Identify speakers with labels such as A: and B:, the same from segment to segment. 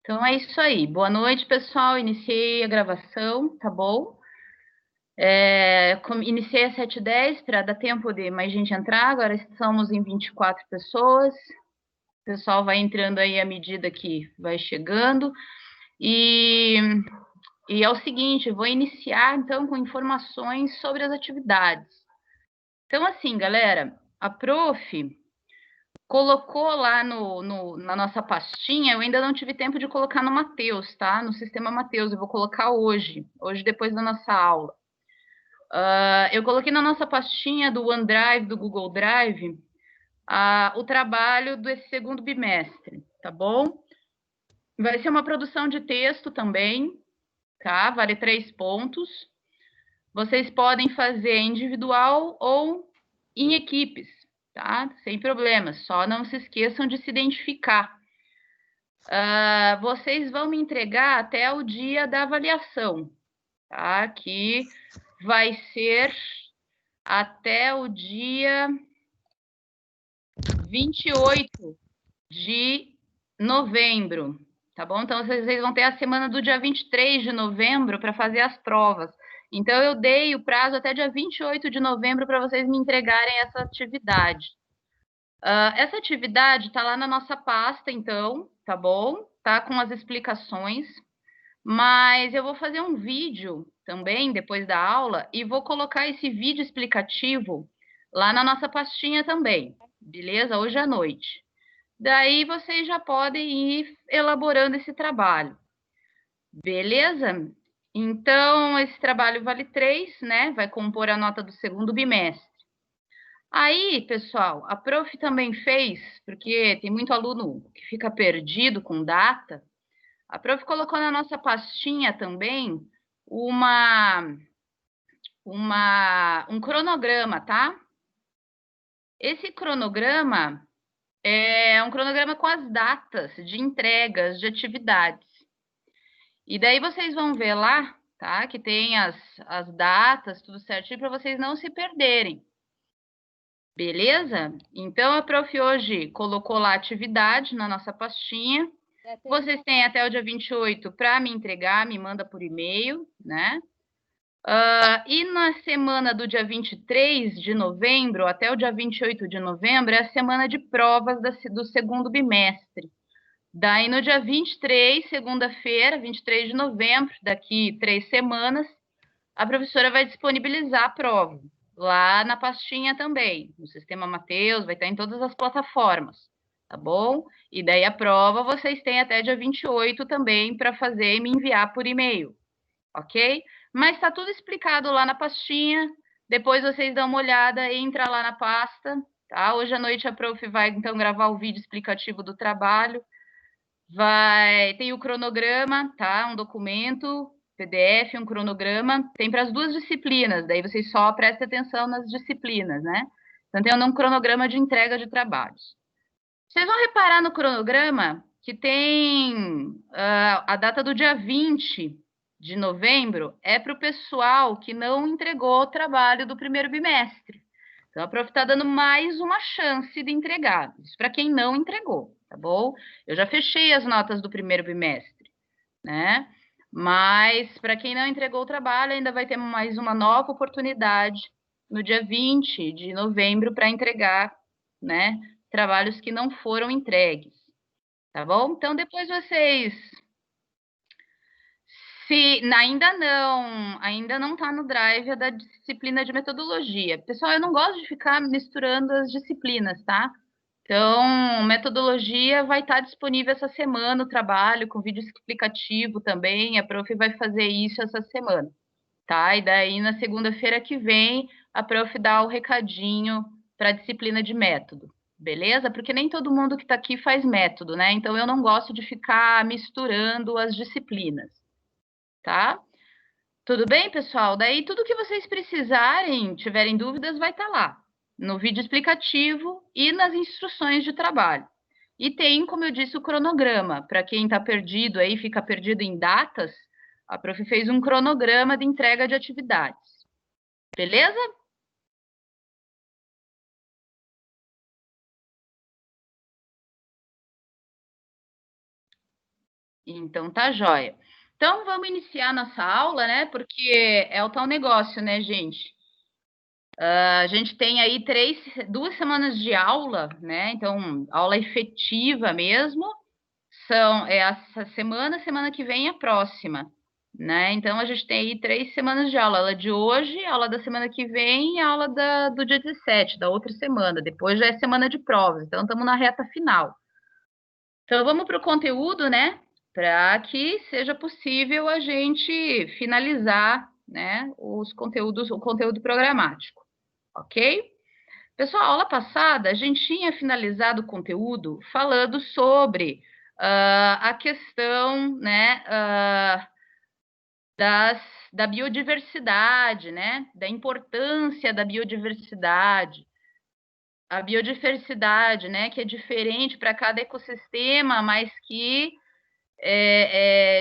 A: Então é isso aí. Boa noite, pessoal. Iniciei a gravação, tá bom? Iniciei às 7h10 para dar tempo de mais gente entrar. Agora estamos em 24 pessoas. O pessoal vai entrando aí à medida que vai chegando. E é o seguinte, vou iniciar então com informações sobre as atividades. Então, assim, galera, a prof colocou lá na nossa pastinha, eu ainda não tive tempo de colocar no Mateus, tá? No sistema Mateus, eu vou colocar hoje depois da nossa aula. Eu coloquei na nossa pastinha do OneDrive, do Google Drive, o trabalho desse segundo bimestre, tá bom? Vai ser uma produção de texto também, tá? Vale 3 pontos. Vocês podem fazer individual ou em equipes, tá? Sem problemas, só não se esqueçam de se identificar. Vocês vão me entregar até o dia da avaliação, tá? Que vai ser até o dia 28 de novembro, tá bom? Então, vocês vão ter a semana do dia 23 de novembro para fazer as provas. Então, eu dei o prazo até dia 28 de novembro para vocês me entregarem essa atividade. Essa atividade está lá na nossa pasta, então, tá bom? Tá com as explicações, mas eu vou fazer um vídeo também, depois da aula, e vou colocar esse vídeo explicativo lá na nossa pastinha também, beleza? Hoje à noite. Daí vocês já podem ir elaborando esse trabalho, beleza? Então, esse trabalho vale 3, né? Vai compor a nota do segundo bimestre. Aí, pessoal, a prof também fez, porque tem muito aluno que fica perdido com data, a prof colocou na nossa pastinha também um cronograma, tá? Esse cronograma é um cronograma com as datas de entregas de atividades. E daí vocês vão ver lá, tá? Que tem as datas, tudo certinho, para vocês não se perderem. Beleza? Então, a prof hoje colocou lá a atividade na nossa pastinha. Vocês têm até o dia 28 para me entregar, me manda por e-mail, né? E na semana do dia 23 de novembro até o dia 28 de novembro é a semana de provas do segundo bimestre. Daí, no dia 23, segunda-feira, 23 de novembro, daqui 3 semanas, a professora vai disponibilizar a prova, lá na pastinha também, no sistema Mateus, vai estar em todas as plataformas, tá bom? E daí a prova vocês têm até dia 28 também para fazer e me enviar por e-mail, ok? Mas está tudo explicado lá na pastinha, depois vocês dão uma olhada, entra lá na pasta, tá? Hoje à noite a prof vai, então, gravar o vídeo explicativo do trabalho, tem o cronograma, tá? Um documento, PDF, um cronograma, tem para as 2 disciplinas, daí vocês só prestem atenção nas disciplinas, né? Então, tem um cronograma de entrega de trabalhos. Vocês vão reparar no cronograma que tem a data do dia 20 de novembro, é para o pessoal que não entregou o trabalho do primeiro bimestre. Então, a prof está dando mais uma chance de entregar, isso para quem não entregou, tá bom? Eu já fechei as notas do primeiro bimestre, né? Mas, para quem não entregou o trabalho, ainda vai ter mais uma nova oportunidade no dia 20 de novembro para entregar, né? Trabalhos que não foram entregues, tá bom? Então, depois vocês... ainda não está no drive da disciplina de metodologia. Pessoal, eu não gosto de ficar misturando as disciplinas, tá? Então, metodologia vai estar disponível essa semana, o trabalho com vídeo explicativo também, a prof vai fazer isso essa semana, tá? E daí, na segunda-feira que vem, a prof dá o recadinho para a disciplina de método, beleza? Porque nem todo mundo que está aqui faz método, né? Então, eu não gosto de ficar misturando as disciplinas, tá? Tudo bem, pessoal? Daí, tudo que vocês precisarem, tiverem dúvidas, vai estar lá, no vídeo explicativo e nas instruções de trabalho. E tem, como eu disse, o cronograma. Para quem está perdido aí, fica perdido em datas, a prof fez um cronograma de entrega de atividades. Beleza? Então, tá joia. Então, vamos iniciar nossa aula, né? Porque é o tal negócio, né, gente? A gente tem aí 2 semanas de aula, né? Então, aula efetiva mesmo. São essa semana que vem é a próxima, né? Então, a gente tem aí 3 semanas de aula. Aula de hoje, aula da semana que vem e aula do dia 17, da outra semana. Depois já é semana de provas. Então, estamos na reta final. Então, vamos para o conteúdo, né? Para que seja possível a gente finalizar, né, os conteúdos, o conteúdo programático, ok? Pessoal, a aula passada a gente tinha finalizado o conteúdo falando sobre a questão, né, da biodiversidade, né, da importância da biodiversidade. A biodiversidade, né, que é diferente para cada ecossistema, mas que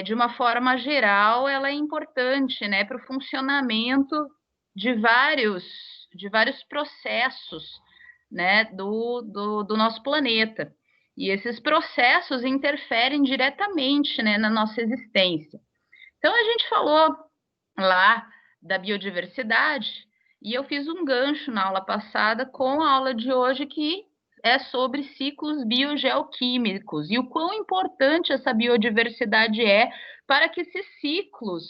A: de uma forma geral, ela é importante, né, para o funcionamento de vários processos, né, do nosso planeta. E esses processos interferem diretamente, né, na nossa existência. Então, a gente falou lá da biodiversidade, e eu fiz um gancho na aula passada com a aula de hoje, que é sobre ciclos biogeoquímicos e o quão importante essa biodiversidade é para que esses ciclos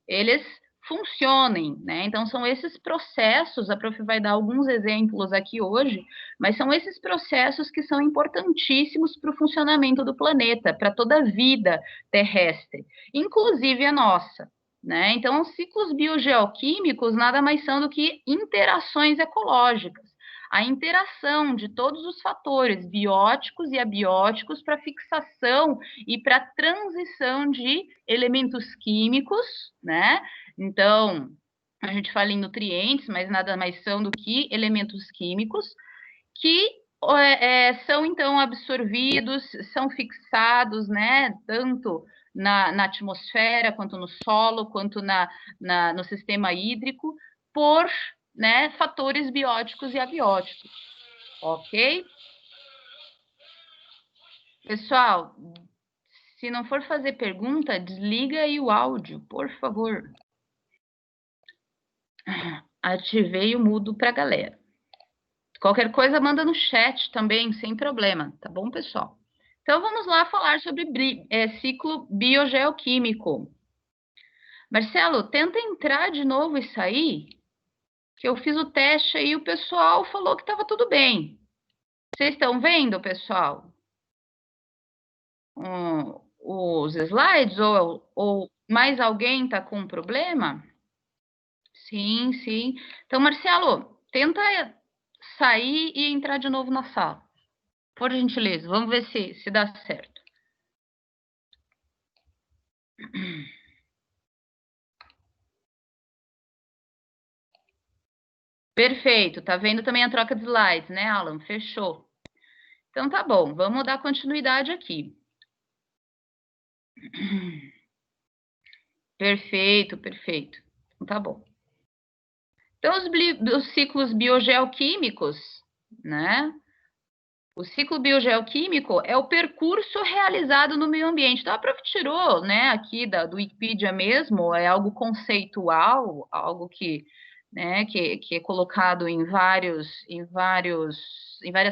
A: eles funcionem, né? Então são esses processos, a prof vai dar alguns exemplos aqui hoje, mas são esses processos que são importantíssimos para o funcionamento do planeta, para toda a vida terrestre, inclusive a nossa. Né? Então, os ciclos biogeoquímicos nada mais são do que interações ecológicas. A interação de todos os fatores bióticos e abióticos para fixação e para transição de elementos químicos, né? Então, a gente fala em nutrientes, mas nada mais são do que elementos químicos que são, então, absorvidos, são fixados, né? Tanto na atmosfera, quanto no solo, quanto no sistema hídrico, por, né, fatores bióticos e abióticos, ok? Pessoal, se não for fazer pergunta, desliga aí o áudio, por favor. Ativei o mudo para a galera. Qualquer coisa, manda no chat também, sem problema, tá bom, pessoal? Então, vamos lá falar sobre ciclo biogeoquímico. Marcelo, tenta entrar de novo e sair, que eu fiz o teste aí e o pessoal falou que estava tudo bem. Vocês estão vendo, pessoal? Os slides? Ou mais alguém está com um problema? Sim, sim. Então, Marcelo, tenta sair e entrar de novo na sala. Por gentileza, vamos ver se dá certo. Perfeito, tá vendo também a troca de slides, né, Alan? Fechou. Então tá bom, vamos dar continuidade aqui. Perfeito, perfeito. Então tá bom. Então, os ciclos biogeoquímicos, né? O ciclo biogeoquímico é o percurso realizado no meio ambiente. Então, a prof tirou, né, aqui do Wikipedia mesmo, é algo conceitual, algo que, né, que é colocado em várias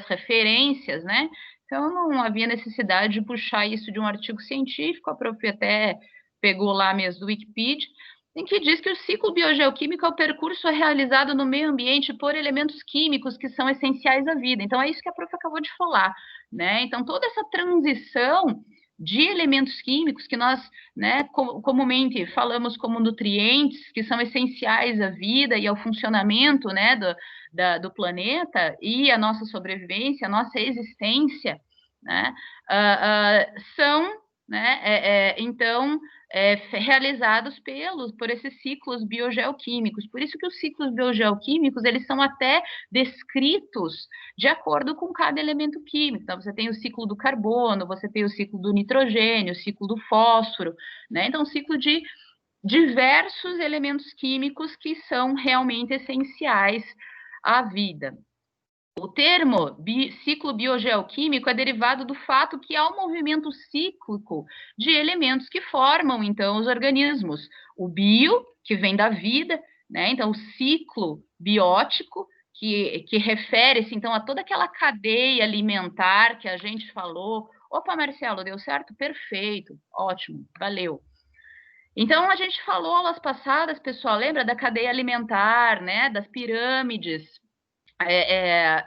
A: referências, né? Então, não havia necessidade de puxar isso de um artigo científico, a prof até pegou lá mesmo do Wikipedia, em que diz que o ciclo biogeoquímico é o percurso realizado no meio ambiente por elementos químicos que são essenciais à vida. Então, é isso que a prof acabou de falar, né? Então, toda essa transição de elementos químicos que nós, né, comumente falamos como nutrientes, que são essenciais à vida e ao funcionamento, né, do planeta e a nossa sobrevivência, a nossa existência, né, são, né, então, realizados por esses ciclos biogeoquímicos. Por isso que os ciclos biogeoquímicos, eles são até descritos de acordo com cada elemento químico. Então, você tem o ciclo do carbono, você tem o ciclo do nitrogênio, o ciclo do fósforo, né? Então, o ciclo de diversos elementos químicos que são realmente essenciais à vida. o termo ciclo biogeoquímico é derivado do fato que há um movimento cíclico de elementos que formam, então, os organismos. O bio, que vem da vida, né? Então, o ciclo biótico, que refere-se, então, a toda aquela cadeia alimentar que a gente falou. Opa, Marcelo, deu certo? Perfeito, ótimo, valeu. Então, a gente falou aulas passadas, pessoal, lembra da cadeia alimentar, né? Das pirâmides.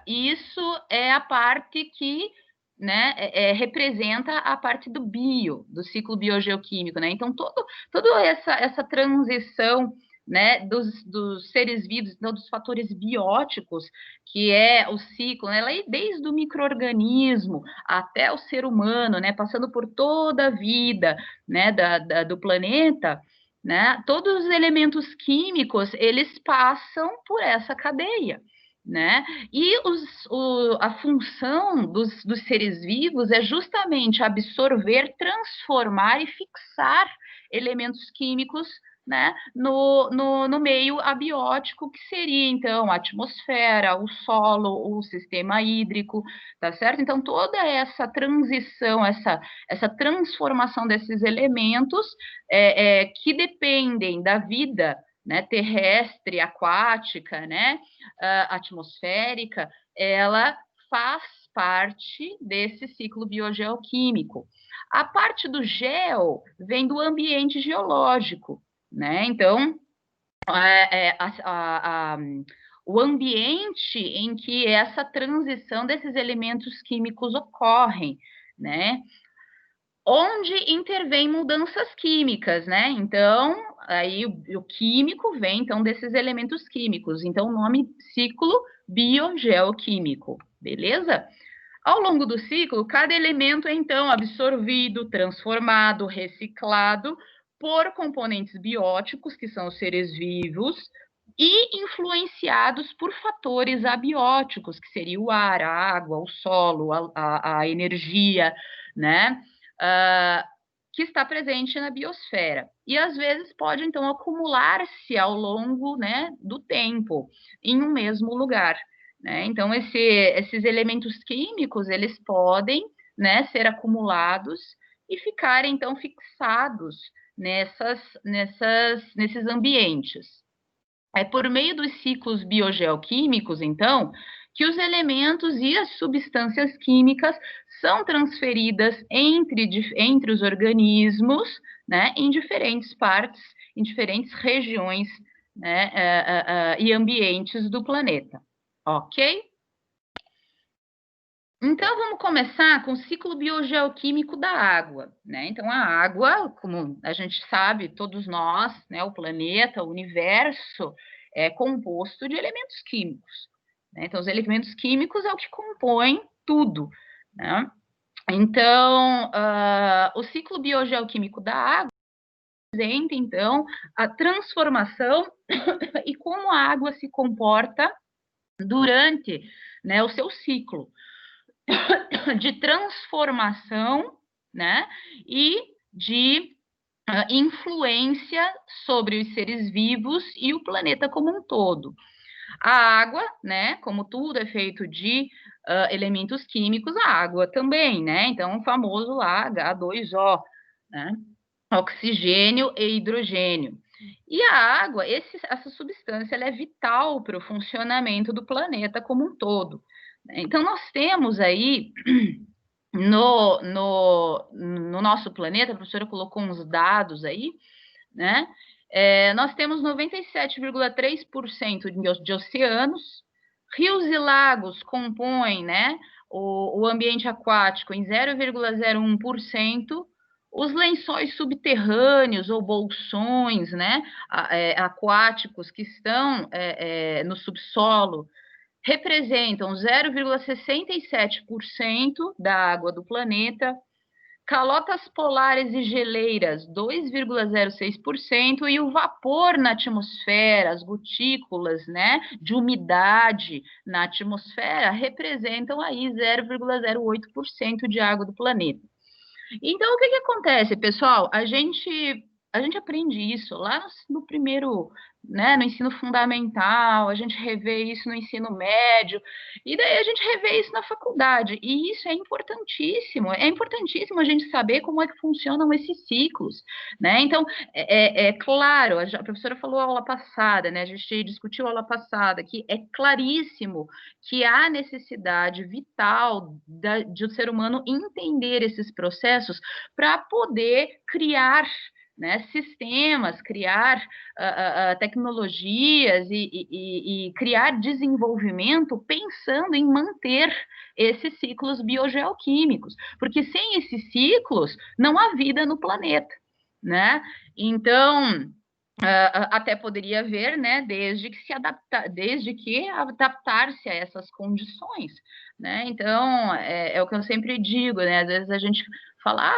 A: Isso é a parte que, né, representa a parte do bio, do ciclo biogeoquímico, né? Então, toda essa transição, né, dos seres vivos, então, dos fatores bióticos, que é o ciclo, né, desde o micro-organismo até o ser humano, né, passando por toda a vida, né, do planeta, né, todos os elementos químicos, eles passam por essa cadeia, né? E a função dos seres vivos é justamente absorver, transformar e fixar elementos químicos, né, no meio abiótico, que seria, então, a atmosfera, o solo, o sistema hídrico, tá certo? Então, toda essa transição, essa transformação desses elementos que dependem da vida, né, terrestre, aquática, né, atmosférica, ela faz parte desse ciclo biogeoquímico. A parte do geo vem do ambiente geológico, né? Então, o ambiente em que essa transição desses elementos químicos ocorrem, né? Onde intervém mudanças químicas, né? Então, aí o químico vem, então, desses elementos químicos. Então, o nome ciclo biogeoquímico, beleza? Ao longo do ciclo, cada elemento é, então, absorvido, transformado, reciclado por componentes bióticos, que são os seres vivos, e influenciados por fatores abióticos, que seria o ar, a água, o solo, a energia, né? Que está presente na biosfera. E, às vezes, pode, então, acumular-se ao longo, né, do tempo, em um mesmo lugar, né? Então, esses elementos químicos, eles podem, né, ser acumulados e ficarem, então, fixados nesses ambientes. É por meio dos ciclos biogeoquímicos, então, que os elementos e as substâncias químicas são transferidas entre os organismos, né, em diferentes partes, em diferentes regiões, né, e ambientes do planeta. Ok? Então, vamos começar com o ciclo biogeoquímico da água, né? Então, a água, como a gente sabe, todos nós, né, o planeta, o universo, é composto de elementos químicos, né? Então, os elementos químicos é o que compõem tudo, né? Então, o ciclo biogeoquímico da água apresenta, então, a transformação e como a água se comporta durante, né, o seu ciclo de transformação, né, e de influência sobre os seres vivos e o planeta como um todo. A água, né, como tudo é feito de elementos químicos, a água também, né, então o famoso lá H2O, né, oxigênio e hidrogênio. E a água, essa substância, ela é vital para o funcionamento do planeta como um todo. Então, nós temos aí no nosso planeta, a professora colocou uns dados aí, né? Nós temos 97,3% de oceanos, rios e lagos compõem, né, o ambiente aquático em 0,01%, os lençóis subterrâneos ou bolsões, né, aquáticos que estão no subsolo representam 0,67% da água do planeta, calotas polares e geleiras 2,06% e o vapor na atmosfera, as gotículas, né, de umidade na atmosfera representam aí 0,08% de água do planeta. Então, o que acontece, pessoal? A gente aprende isso lá no primeiro né, no ensino fundamental, a gente revê isso no ensino médio, e daí a gente revê isso na faculdade, e isso é importantíssimo a gente saber como é que funcionam esses ciclos, né, então, é claro, a professora falou aula passada, né, a gente discutiu aula passada, que é claríssimo que há necessidade vital de o ser humano entender esses processos para poder criar, né, sistemas, criar tecnologias e criar desenvolvimento pensando em manter esses ciclos biogeoquímicos, porque sem esses ciclos não há vida no planeta, né? Então, até poderia haver, né, desde que adaptar-se a essas condições, né? Então, é o que eu sempre digo, né? Às vezes a gente fala,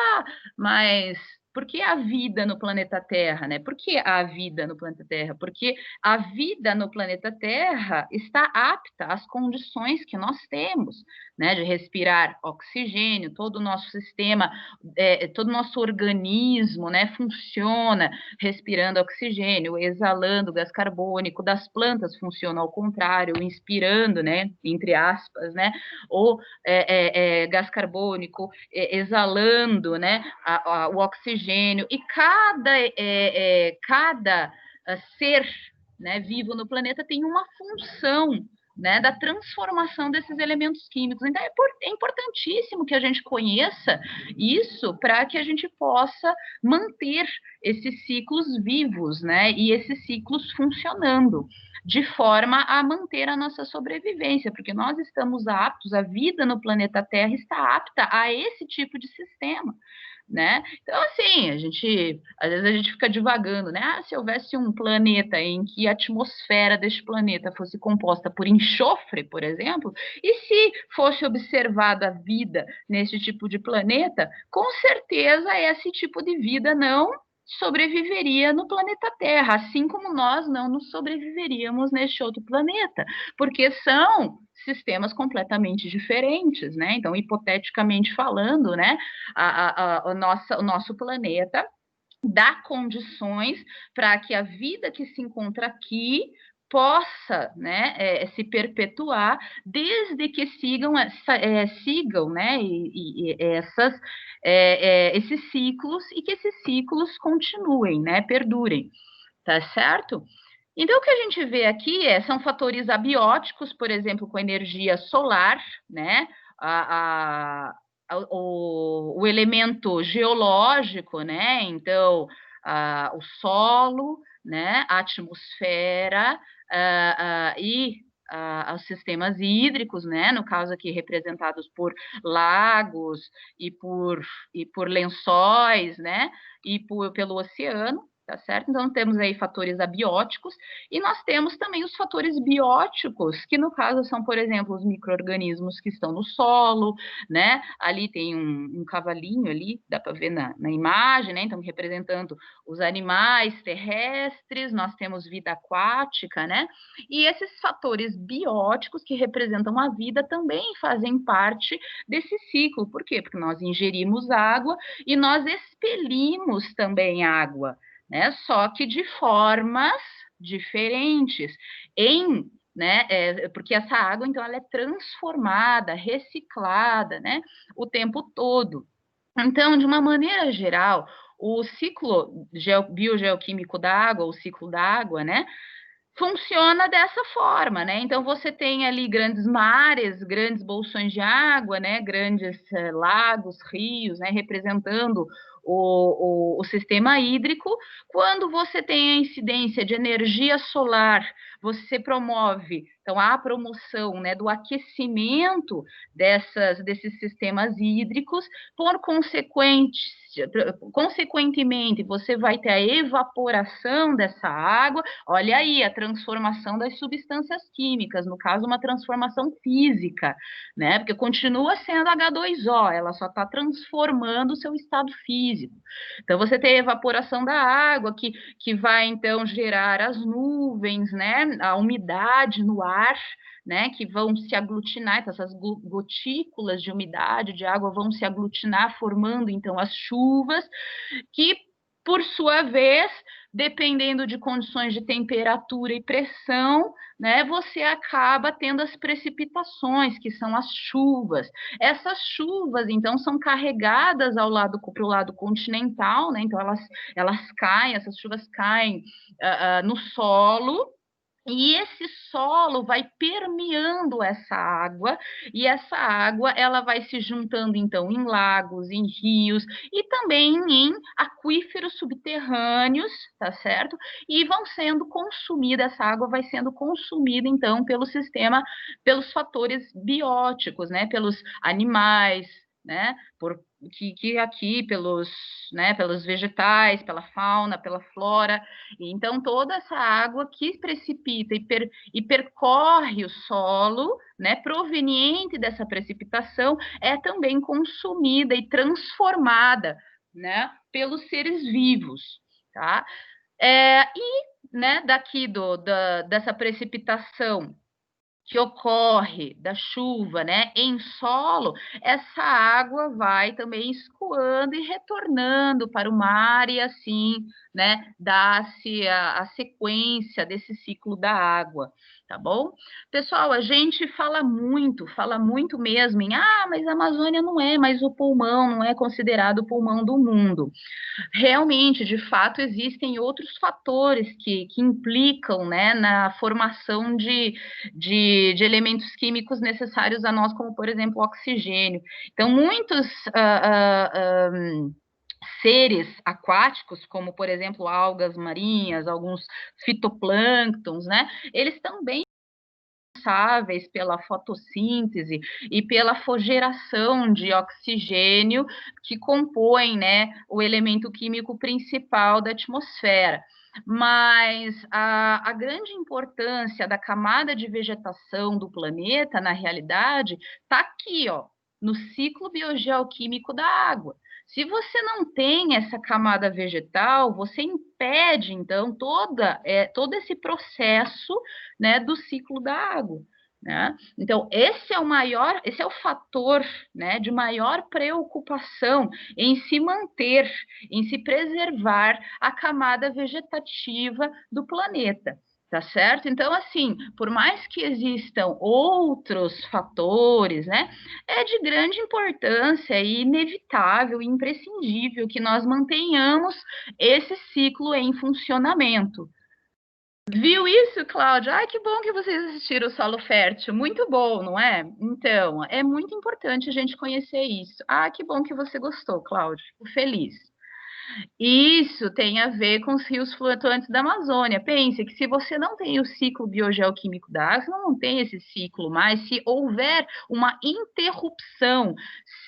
A: mas por que a vida no planeta Terra, né? Por que a vida no planeta Terra? Porque a vida no planeta Terra está apta às condições que nós temos, né? De respirar oxigênio, todo o nosso sistema, todo o nosso organismo, né? Funciona respirando oxigênio, exalando gás carbônico. Das plantas funciona ao contrário, inspirando, né? Entre aspas, né? Ou gás carbônico, exalando, né? O oxigênio. E cada ser, né, vivo no planeta tem uma função, né, da transformação desses elementos químicos. Então, é importantíssimo que a gente conheça isso para que a gente possa manter esses ciclos vivos, né, e esses ciclos funcionando, de forma a manter a nossa sobrevivência, porque nós estamos aptos, a vida no planeta Terra está apta a esse tipo de sistema, né? Então, assim, às vezes a gente fica divagando, né? Se houvesse um planeta em que a atmosfera deste planeta fosse composta por enxofre, por exemplo, e se fosse observada a vida nesse tipo de planeta, com certeza esse tipo de vida não sobreviveria no planeta Terra, assim como nós não nos sobreviveríamos neste outro planeta, porque são sistemas completamente diferentes, né? Então, hipoteticamente falando, né, o nosso planeta dá condições para que a vida que se encontra aqui possa, né, se perpetuar, desde que sigam, né, esses ciclos e que esses ciclos continuem, né, perdurem, tá certo? Então, o que a gente vê aqui são fatores abióticos, por exemplo, com energia solar, né? O elemento geológico, né? Então, o solo, né? A atmosfera e os sistemas hídricos, né? No caso aqui representados por lagos e por lençóis, né? E pelo oceano. Tá certo? Então, temos aí fatores abióticos e nós temos também os fatores bióticos, que no caso são, por exemplo, os micro-organismos que estão no solo, né? Ali tem um cavalinho ali, dá para ver na imagem, né? Então, representando os animais terrestres, nós temos vida aquática, né? E esses fatores bióticos que representam a vida também fazem parte desse ciclo. Por quê? Porque nós ingerimos água e nós expelimos também água, né? Só que de formas diferentes, né? Porque essa água, então, ela é transformada, reciclada, né? O tempo todo. Então, de uma maneira geral, o ciclo biogeoquímico da água, o ciclo da água, né? Funciona dessa forma, né? Então você tem ali grandes mares, grandes bolsões de água, né? Grandes lagos, rios, né? Representando o sistema hídrico. Quando você tem a incidência de energia solar, você promove, então, a promoção, né, do aquecimento desses sistemas hídricos, consequentemente, você vai ter a evaporação dessa água. Olha aí, a transformação das substâncias químicas, no caso, uma transformação física, né? Porque continua sendo H2O, ela só está transformando o seu estado físico. Então, você tem a evaporação da água, que vai, então, gerar as nuvens, né? A umidade no ar, né, que vão se aglutinar, então essas gotículas de umidade, de água, vão se aglutinar, formando, então, as chuvas, que Por sua vez, dependendo de condições de temperatura e pressão, né, você acaba tendo as precipitações, que são as chuvas. Essas chuvas, então, são carregadas para o lado continental, né, então elas caem, essas chuvas caem no solo, e esse solo vai permeando essa água, e essa água ela vai se juntando então em lagos, em rios e também em aquíferos subterrâneos, tá certo? E vão sendo consumida, essa água vai sendo consumida então pelo sistema, pelos fatores bióticos, né? Pelos animais, né? Que aqui pelos, né, pelos vegetais, pela fauna, pela flora. Então, toda essa água que precipita e percorre o solo, né, proveniente dessa precipitação, é também consumida e transformada, né, pelos seres vivos, tá? Né, daqui dessa precipitação que ocorre da chuva, né, em solo, essa água vai também escoando e retornando para o mar e assim, né, dá-se a sequência desse ciclo da água, tá bom? Pessoal, a gente fala muito mesmo em, mas a Amazônia não é mais o pulmão, não é considerado o pulmão do mundo. Realmente, de fato, existem outros fatores que implicam, né, na formação de elementos químicos necessários a nós, como, por exemplo, o oxigênio. Então, muitos seres aquáticos, como, por exemplo, algas marinhas, alguns fitoplânctons, né, eles também responsáveis pela fotossíntese e pela geração de oxigênio que compõem, né, o elemento químico principal da atmosfera. Mas a grande importância da camada de vegetação do planeta, na realidade, está aqui, ó, no ciclo biogeoquímico da água. Se você não tem essa camada vegetal, você impede, então, todo esse processo, né, do ciclo da água. Né? Então, esse é o fator, né, de maior preocupação em se manter, em se preservar a camada vegetativa do planeta. Tá certo? Então, assim, por mais que existam outros fatores, né, é de grande importância e inevitável e imprescindível que nós mantenhamos esse ciclo em funcionamento. Viu isso, Cláudia? Ai, que bom que vocês assistiram o Solo Fértil. Muito bom, não é? Então, é muito importante a gente conhecer isso. Ah, que bom que você gostou, Cláudia. Fico feliz. Isso tem a ver com os rios flutuantes da Amazônia. Pense que se você não tem o ciclo biogeoquímico da água, você não tem esse ciclo mais. Se houver uma interrupção,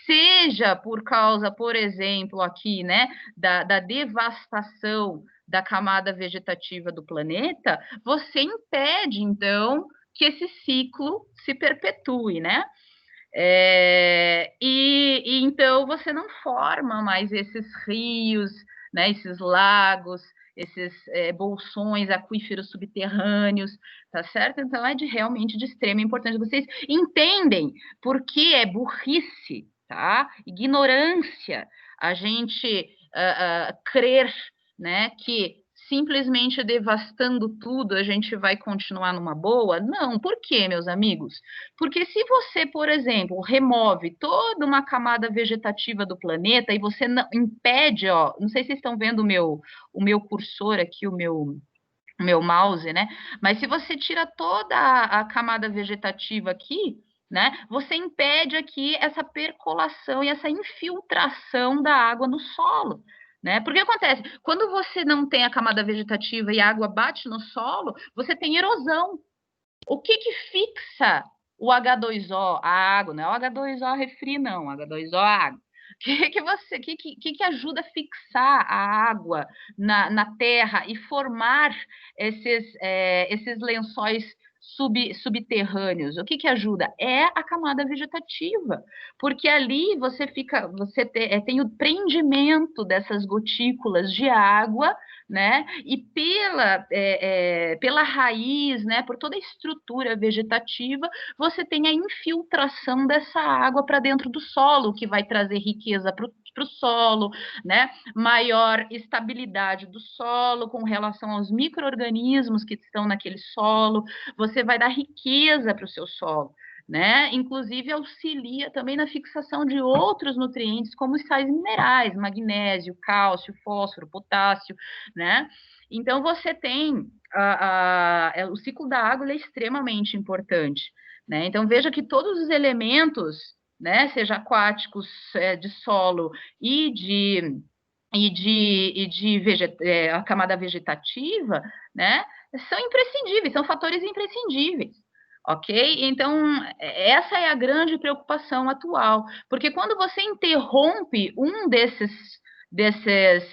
A: seja por causa, por exemplo, aqui, né, da devastação da camada vegetativa do planeta, você impede, então, que esse ciclo se perpetue, né? E então você não forma mais esses rios, né, esses lagos, esses bolsões, aquíferos subterrâneos, tá certo? Então realmente de extrema importância. Vocês entendem por que é burrice, tá? Ignorância a gente crer, né, que simplesmente devastando tudo a gente vai continuar numa boa? Não, por quê, meus amigos? Porque se você, por exemplo, remove toda uma camada vegetativa do planeta e você não, impede, ó, não sei se vocês estão vendo o meu cursor aqui, o meu mouse, né? Mas se você tira toda a camada vegetativa aqui, né? Você impede aqui essa percolação e essa infiltração da água no solo. Né? Porque acontece, quando você não tem a camada vegetativa e a água bate no solo, você tem erosão. O que fixa o H2O, a água? Não é o H2O refri, não, H2O a água. O que ajuda a fixar a água na terra e formar esses lençóis subterrâneos? O que ajuda? É a camada vegetativa, porque ali você tem o prendimento dessas gotículas de água, né? E pela raiz, né? Por toda a estrutura vegetativa, você tem a infiltração dessa água para dentro do solo, que vai trazer riqueza para para o solo, né? Maior estabilidade do solo com relação aos micro-organismos que estão naquele solo, você vai dar riqueza para o seu solo, né? Inclusive auxilia também na fixação de outros nutrientes, como os sais minerais, magnésio, cálcio, fósforo, potássio, né? Então você tem o ciclo da água é extremamente importante, né? Então veja que todos os elementos, né, seja aquáticos, de solo e a camada vegetativa, né, são imprescindíveis, são fatores imprescindíveis, ok? Então, essa é a grande preocupação atual, porque quando você interrompe um desses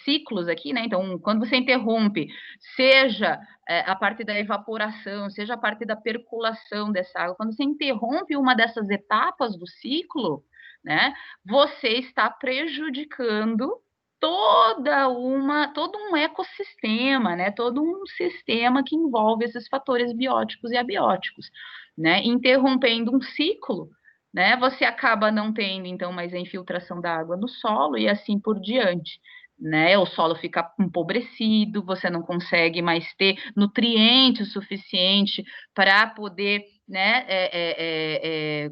A: ciclos aqui, né? Então, quando você interrompe, seja a parte da evaporação, seja a parte da percolação dessa água, quando você interrompe uma dessas etapas do ciclo, né? Você está prejudicando todo um ecossistema, né? Todo um sistema que envolve esses fatores bióticos e abióticos, né? Interrompendo um ciclo, né? Você acaba não tendo, então, mais a infiltração da água no solo e assim por diante, né? O solo fica empobrecido, você não consegue mais ter nutriente suficiente para poder, né,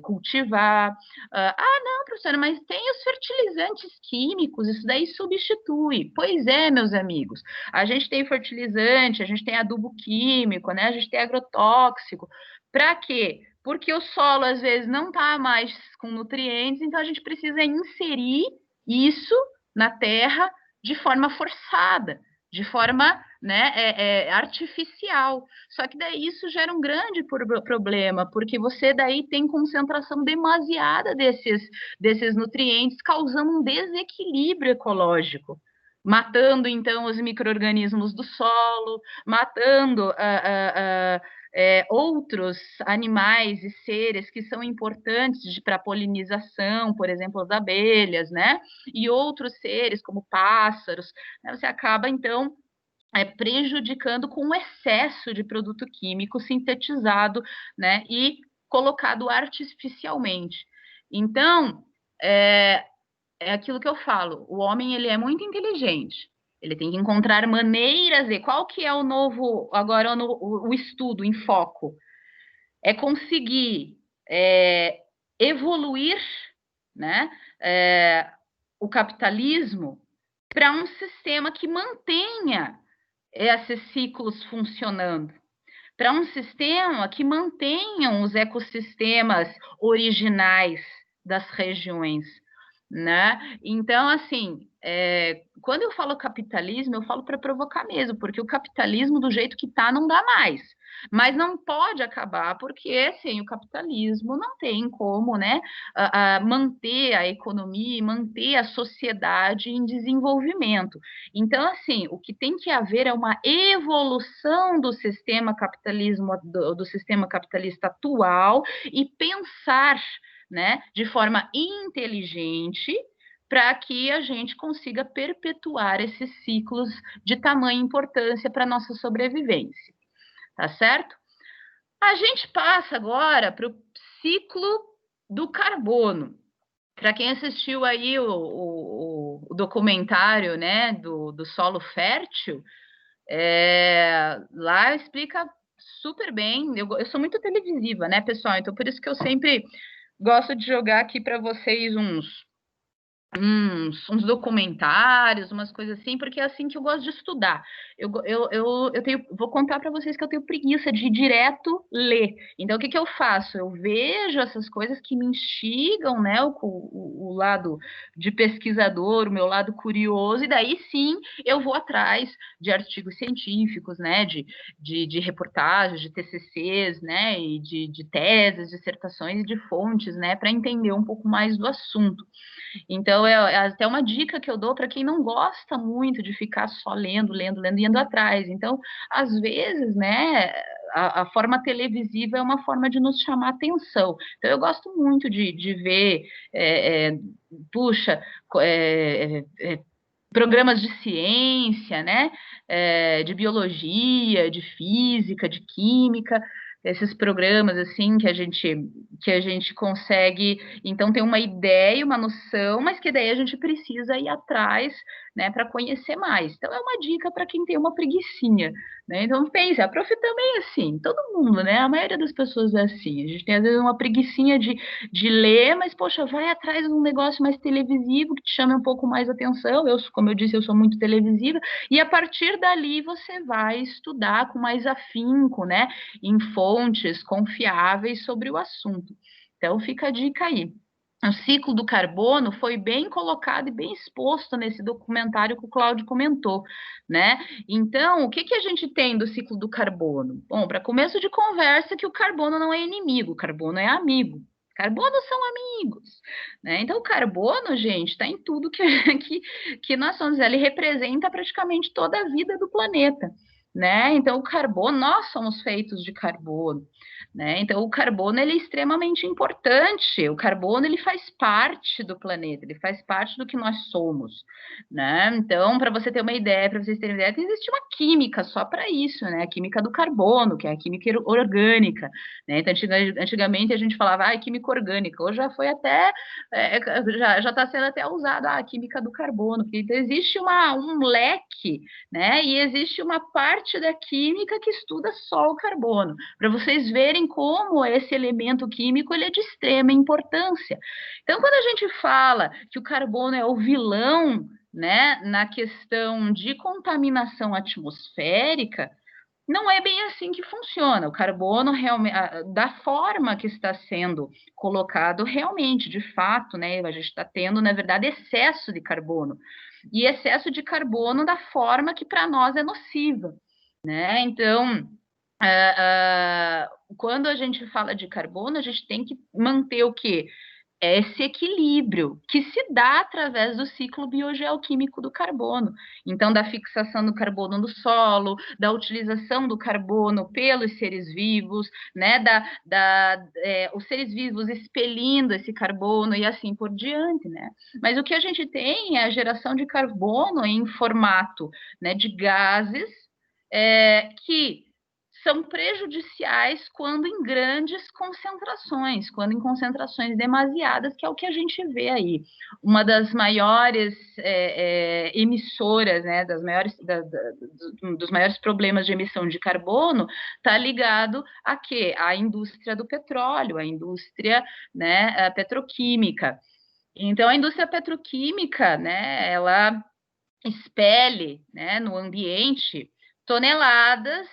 A: cultivar. Não, professora, mas tem os fertilizantes químicos, isso daí substitui. Pois é, meus amigos, a gente tem fertilizante, a gente tem adubo químico, né? A gente tem agrotóxico. Para quê? Porque o solo, às vezes, não está mais com nutrientes, então a gente precisa inserir isso na terra de forma forçada, de forma, né, artificial. Só que daí isso gera um grande problema, porque você daí tem concentração demasiada desses nutrientes, causando um desequilíbrio ecológico, matando, então, os micro-organismos do solo, matando outros animais e seres que são importantes para a polinização, por exemplo, as abelhas, né? E outros seres, como pássaros, né? Você acaba, então, prejudicando com o excesso de produto químico sintetizado, né? E colocado artificialmente. Então, é aquilo que eu falo, o homem ele é muito inteligente, ele tem que encontrar maneiras de qual que é o novo, agora o estudo em foco, é conseguir evoluir, né, o capitalismo para um sistema que mantenha esses ciclos funcionando, para um sistema que mantenha os ecossistemas originais das regiões, né? Então, assim, quando eu falo capitalismo, eu falo para provocar mesmo, porque o capitalismo do jeito que está não dá mais. Mas não pode acabar, porque sem o capitalismo não tem como, né, manter a economia e manter a sociedade em desenvolvimento. Então, assim, o que tem que haver é uma evolução do sistema capitalismo, do sistema capitalista atual e pensar, né, de forma inteligente, para que a gente consiga perpetuar esses ciclos de tamanha importância para a nossa sobrevivência, tá certo? A gente passa agora para o ciclo do carbono. Para quem assistiu aí o documentário, né, do solo fértil, lá explica super bem. Eu sou muito televisiva, né, pessoal? Então, por isso que eu sempre gosto de jogar aqui para vocês uns documentários, umas coisas assim, porque é assim que eu gosto de estudar. Vou contar para vocês que eu tenho preguiça de ir direto ler. Então, o que eu faço? Eu vejo essas coisas que me instigam, né? O lado de pesquisador, o meu lado curioso, e daí sim eu vou atrás de artigos científicos, né? De reportagens, de TCCs, né? E de teses, dissertações e de fontes, né? Para entender um pouco mais do assunto. Então, é até uma dica que eu dou para quem não gosta muito de ficar só lendo e indo atrás. Então, às vezes, né, a forma televisiva é uma forma de nos chamar atenção. Então, eu gosto muito de ver, programas de ciência, né, de biologia, de física, de química, esses programas assim que a gente consegue então ter uma ideia, uma noção, mas que daí a gente precisa ir atrás, né, para conhecer mais. Então é uma dica para quem tem uma preguicinha, né? Então pensa, a prof também é assim, todo mundo, né? A maioria das pessoas é assim. A gente tem às vezes uma preguicinha de ler, mas poxa, vai atrás de um negócio mais televisivo que te chame um pouco mais atenção. Eu, como eu disse, eu sou muito televisiva, e a partir dali você vai estudar com mais afinco, né? Em fontes confiáveis sobre o assunto. Então, fica a dica aí. O ciclo do carbono foi bem colocado e bem exposto nesse documentário que o Cláudio comentou, né? Então, o que, que a gente tem do ciclo do carbono? Bom, para começo de conversa, que o carbono não é inimigo, o carbono é amigo. Carbono são amigos, né? Então, o carbono, gente, está em tudo que nós somos. Ele representa praticamente toda a vida do planeta, né? Então, o carbono, nós somos feitos de carbono, né? Então, o carbono ele é extremamente importante. O carbono ele faz parte do planeta, ele faz parte do que nós somos, né? Então, para você ter uma ideia, para vocês terem uma ideia, existe uma química só para isso, né? A química do carbono, que é a química orgânica, né? Então, antigamente a gente falava, química orgânica. Hoje já foi até, já está sendo até usado a química do carbono, porque então, existe um leque, né? E existe uma parte da química que estuda só o carbono, para vocês verem como esse elemento químico ele é de extrema importância. Então, quando a gente fala que o carbono é o vilão, né, na questão de contaminação atmosférica, não é bem assim que funciona. O carbono, realmente, da forma que está sendo colocado, realmente, de fato, né, a gente está tendo, na verdade, excesso de carbono. E excesso de carbono da forma que para nós é nociva, né? Então, quando a gente fala de carbono, a gente tem que manter o quê? Esse equilíbrio que se dá através do ciclo biogeoquímico do carbono. Então, da fixação do carbono no solo, da utilização do carbono pelos seres vivos, né? Os seres vivos expelindo esse carbono e assim por diante, né? Mas o que a gente tem é a geração de carbono em formato, né, de gases que são prejudiciais quando em grandes concentrações, quando em concentrações demasiadas, que é o que a gente vê aí. Uma das maiores emissoras, né, dos maiores problemas de emissão de carbono, está ligado a quê? À indústria do petróleo, à indústria, né, petroquímica. Então, a indústria petroquímica, né, ela expele, né, no ambiente toneladas,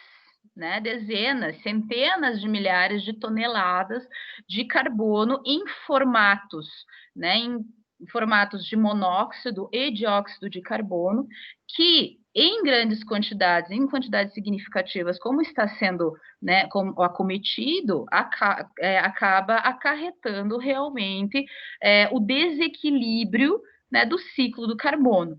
A: né, dezenas, centenas de milhares de toneladas de carbono em formatos, né, em formatos de monóxido e dióxido de carbono, que em grandes quantidades, em quantidades significativas, como está sendo, né, como acometido, acaba acarretando realmente o desequilíbrio, né, do ciclo do carbono.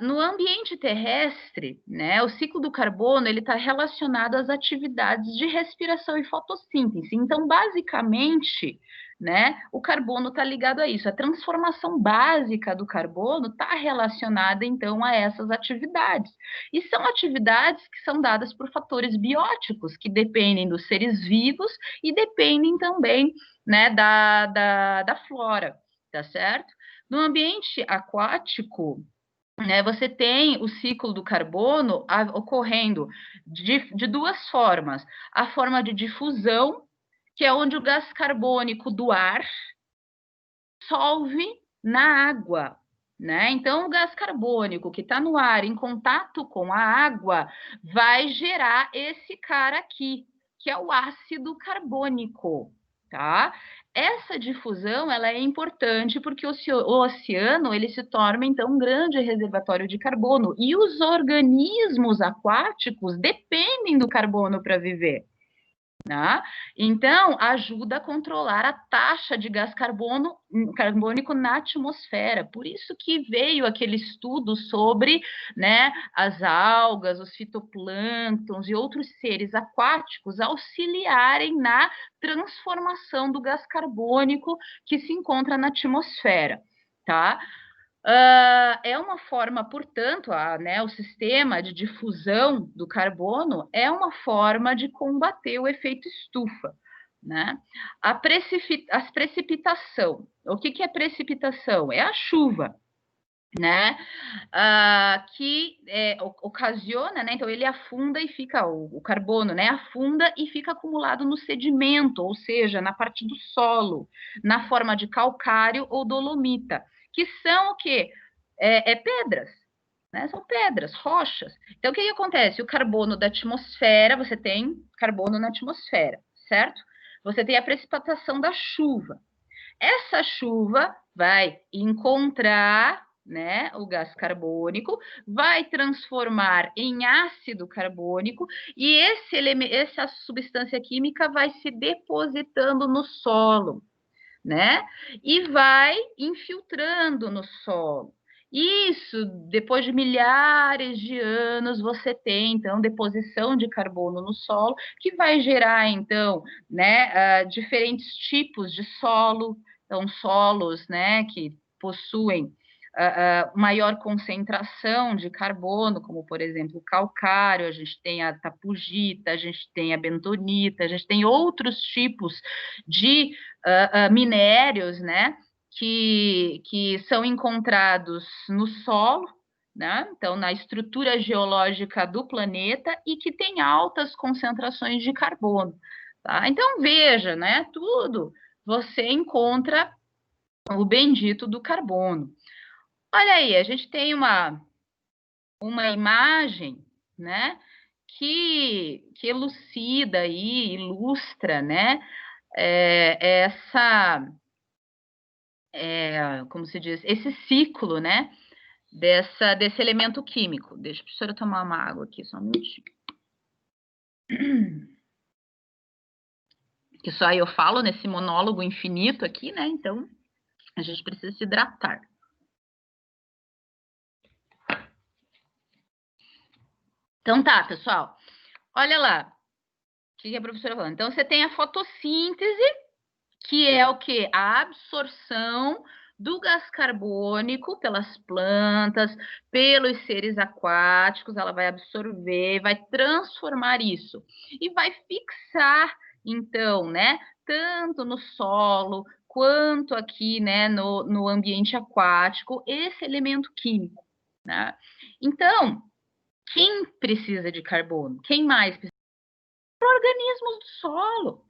A: No ambiente terrestre, né, o ciclo do carbono ele está relacionado às atividades de respiração e fotossíntese. Então, basicamente, né, o carbono está ligado a isso. A transformação básica do carbono está relacionada, então, a essas atividades. E são atividades que são dadas por fatores bióticos, que dependem dos seres vivos e dependem também, né, da flora, tá certo? No ambiente aquático, né, você tem o ciclo do carbono ocorrendo de duas formas. A forma de difusão, que é onde o gás carbônico do ar dissolve na água, né? Então, o gás carbônico que está no ar em contato com a água vai gerar esse cara aqui, que é o ácido carbônico, tá? Essa difusão ela é importante porque o oceano ele se torna então um grande reservatório de carbono e os organismos aquáticos dependem do carbono para viver. Né? Então, ajuda a controlar a taxa de gás carbônico na atmosfera. Por isso que veio aquele estudo sobre, né, as algas, os fitoplânctons e outros seres aquáticos auxiliarem na transformação do gás carbônico que se encontra na atmosfera, tá? É uma forma, portanto, né, o sistema de difusão do carbono é uma forma de combater o efeito estufa, né? As precipitação. O que é precipitação? É a chuva, né? Que ocasiona, né? Então ele afunda e fica o carbono, né? Afunda e fica acumulado no sedimento, ou seja, na parte do solo, na forma de calcário ou dolomita, que são o quê? Pedras, né? São pedras, rochas. Então o que acontece? O carbono da atmosfera, você tem carbono na atmosfera, certo? Você tem a precipitação da chuva. Essa chuva vai encontrar, né, o gás carbônico, vai transformar em ácido carbônico e essa substância química vai se depositando no solo, né? E vai infiltrando no solo. Isso, depois de milhares de anos, você tem, então, deposição de carbono no solo, que vai gerar, então, né, diferentes tipos de solo, então, solos, né, que possuem maior concentração de carbono, como, por exemplo, o calcário, a gente tem a tapugita, a gente tem a bentonita, a gente tem outros tipos de minérios, né, que são encontrados no solo, né, então na estrutura geológica do planeta e que tem altas concentrações de carbono, tá? Então veja, né, tudo você encontra o bendito do carbono. Olha aí, a gente tem uma imagem, né, que elucida aí, ilustra, né, essa, como se diz, esse ciclo, né, desse elemento químico. Deixa a professora tomar uma água aqui, só um minutinho. Que só eu falo nesse monólogo infinito aqui, né, então a gente precisa se hidratar. Então tá, pessoal, olha lá, o que a professora falou. Então você tem a fotossíntese, que é o que? A absorção do gás carbônico pelas plantas, pelos seres aquáticos, ela vai absorver, vai transformar isso e vai fixar, então, né, tanto no solo quanto aqui, né, no ambiente aquático, esse elemento químico, né? Então, quem precisa de carbono? Quem mais precisa? Organismos do solo,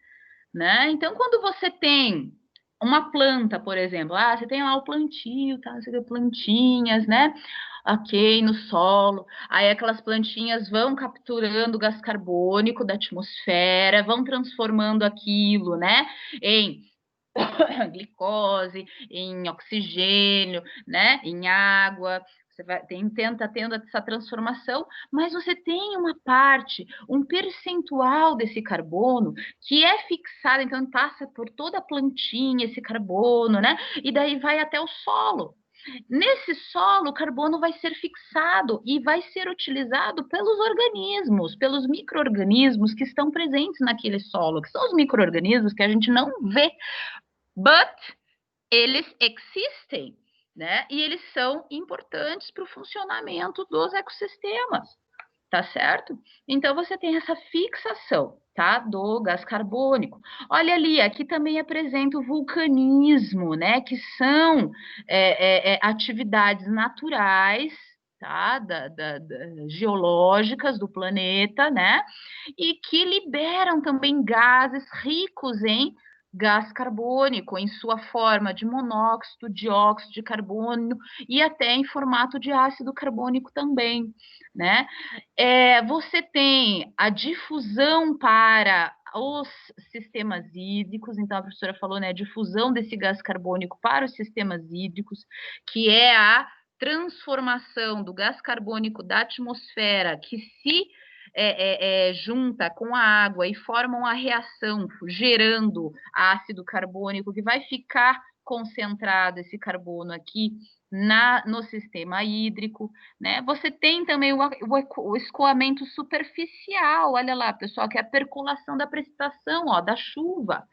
A: né? Então, quando você tem uma planta, por exemplo, você tem lá o plantio, tá? Você tem plantinhas, né? Ok, no solo. Aí aquelas plantinhas vão capturando o gás carbônico da atmosfera, vão transformando aquilo, né? Em glicose, em oxigênio, né? Em água. Você tenta tendo essa transformação, mas você tem uma parte, um percentual desse carbono que é fixado, então passa por toda a plantinha esse carbono, né? E daí vai até o solo. Nesse solo, o carbono vai ser fixado e vai ser utilizado pelos organismos, pelos micro-organismos que estão presentes naquele solo, que são os micro-organismos que a gente não vê, but eles existem, né? E eles são importantes para o funcionamento dos ecossistemas, tá certo? Então você tem essa fixação, tá? Do gás carbônico. Olha ali, aqui também apresenta o vulcanismo, né? Que são atividades naturais, tá? Geológicas do planeta, né? E que liberam também gases ricos em gás carbônico em sua forma de monóxido, dióxido de carbono e até em formato de ácido carbônico também, né? Você tem a difusão para os sistemas hídricos, então a professora falou, né, a difusão desse gás carbônico para os sistemas hídricos, que é a transformação do gás carbônico da atmosfera, que se junta com a água e formam a reação, gerando ácido carbônico, que vai ficar concentrado esse carbono aqui no sistema hídrico, né? Você tem também o escoamento superficial, olha lá, pessoal, que é a percolação da precipitação, ó, da chuva.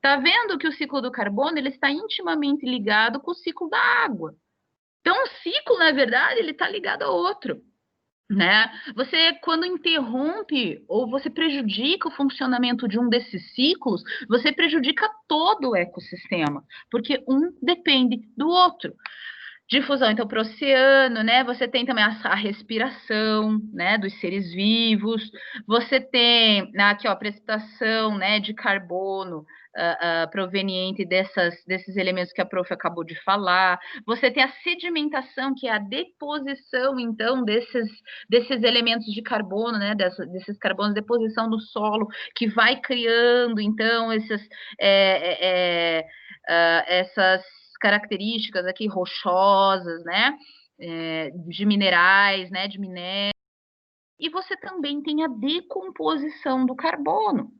A: Tá vendo que o ciclo do carbono ele está intimamente ligado com o ciclo da água. Então, um ciclo, na verdade, ele está ligado ao outro, né? Você, quando interrompe ou você prejudica o funcionamento de um desses ciclos, você prejudica todo o ecossistema, porque um depende do outro. Difusão, então, para o oceano, né? Você tem também a respiração, né, dos seres vivos. Você tem aqui, ó, a precipitação, né, de carbono proveniente desses elementos que a prof acabou de falar. Você tem a sedimentação, que é a deposição, então, desses elementos de carbono, né, desses carbonos, deposição no solo, que vai criando, então, essas características aqui rochosas, né, de minerais, né, de minério. E você também tem a decomposição do carbono,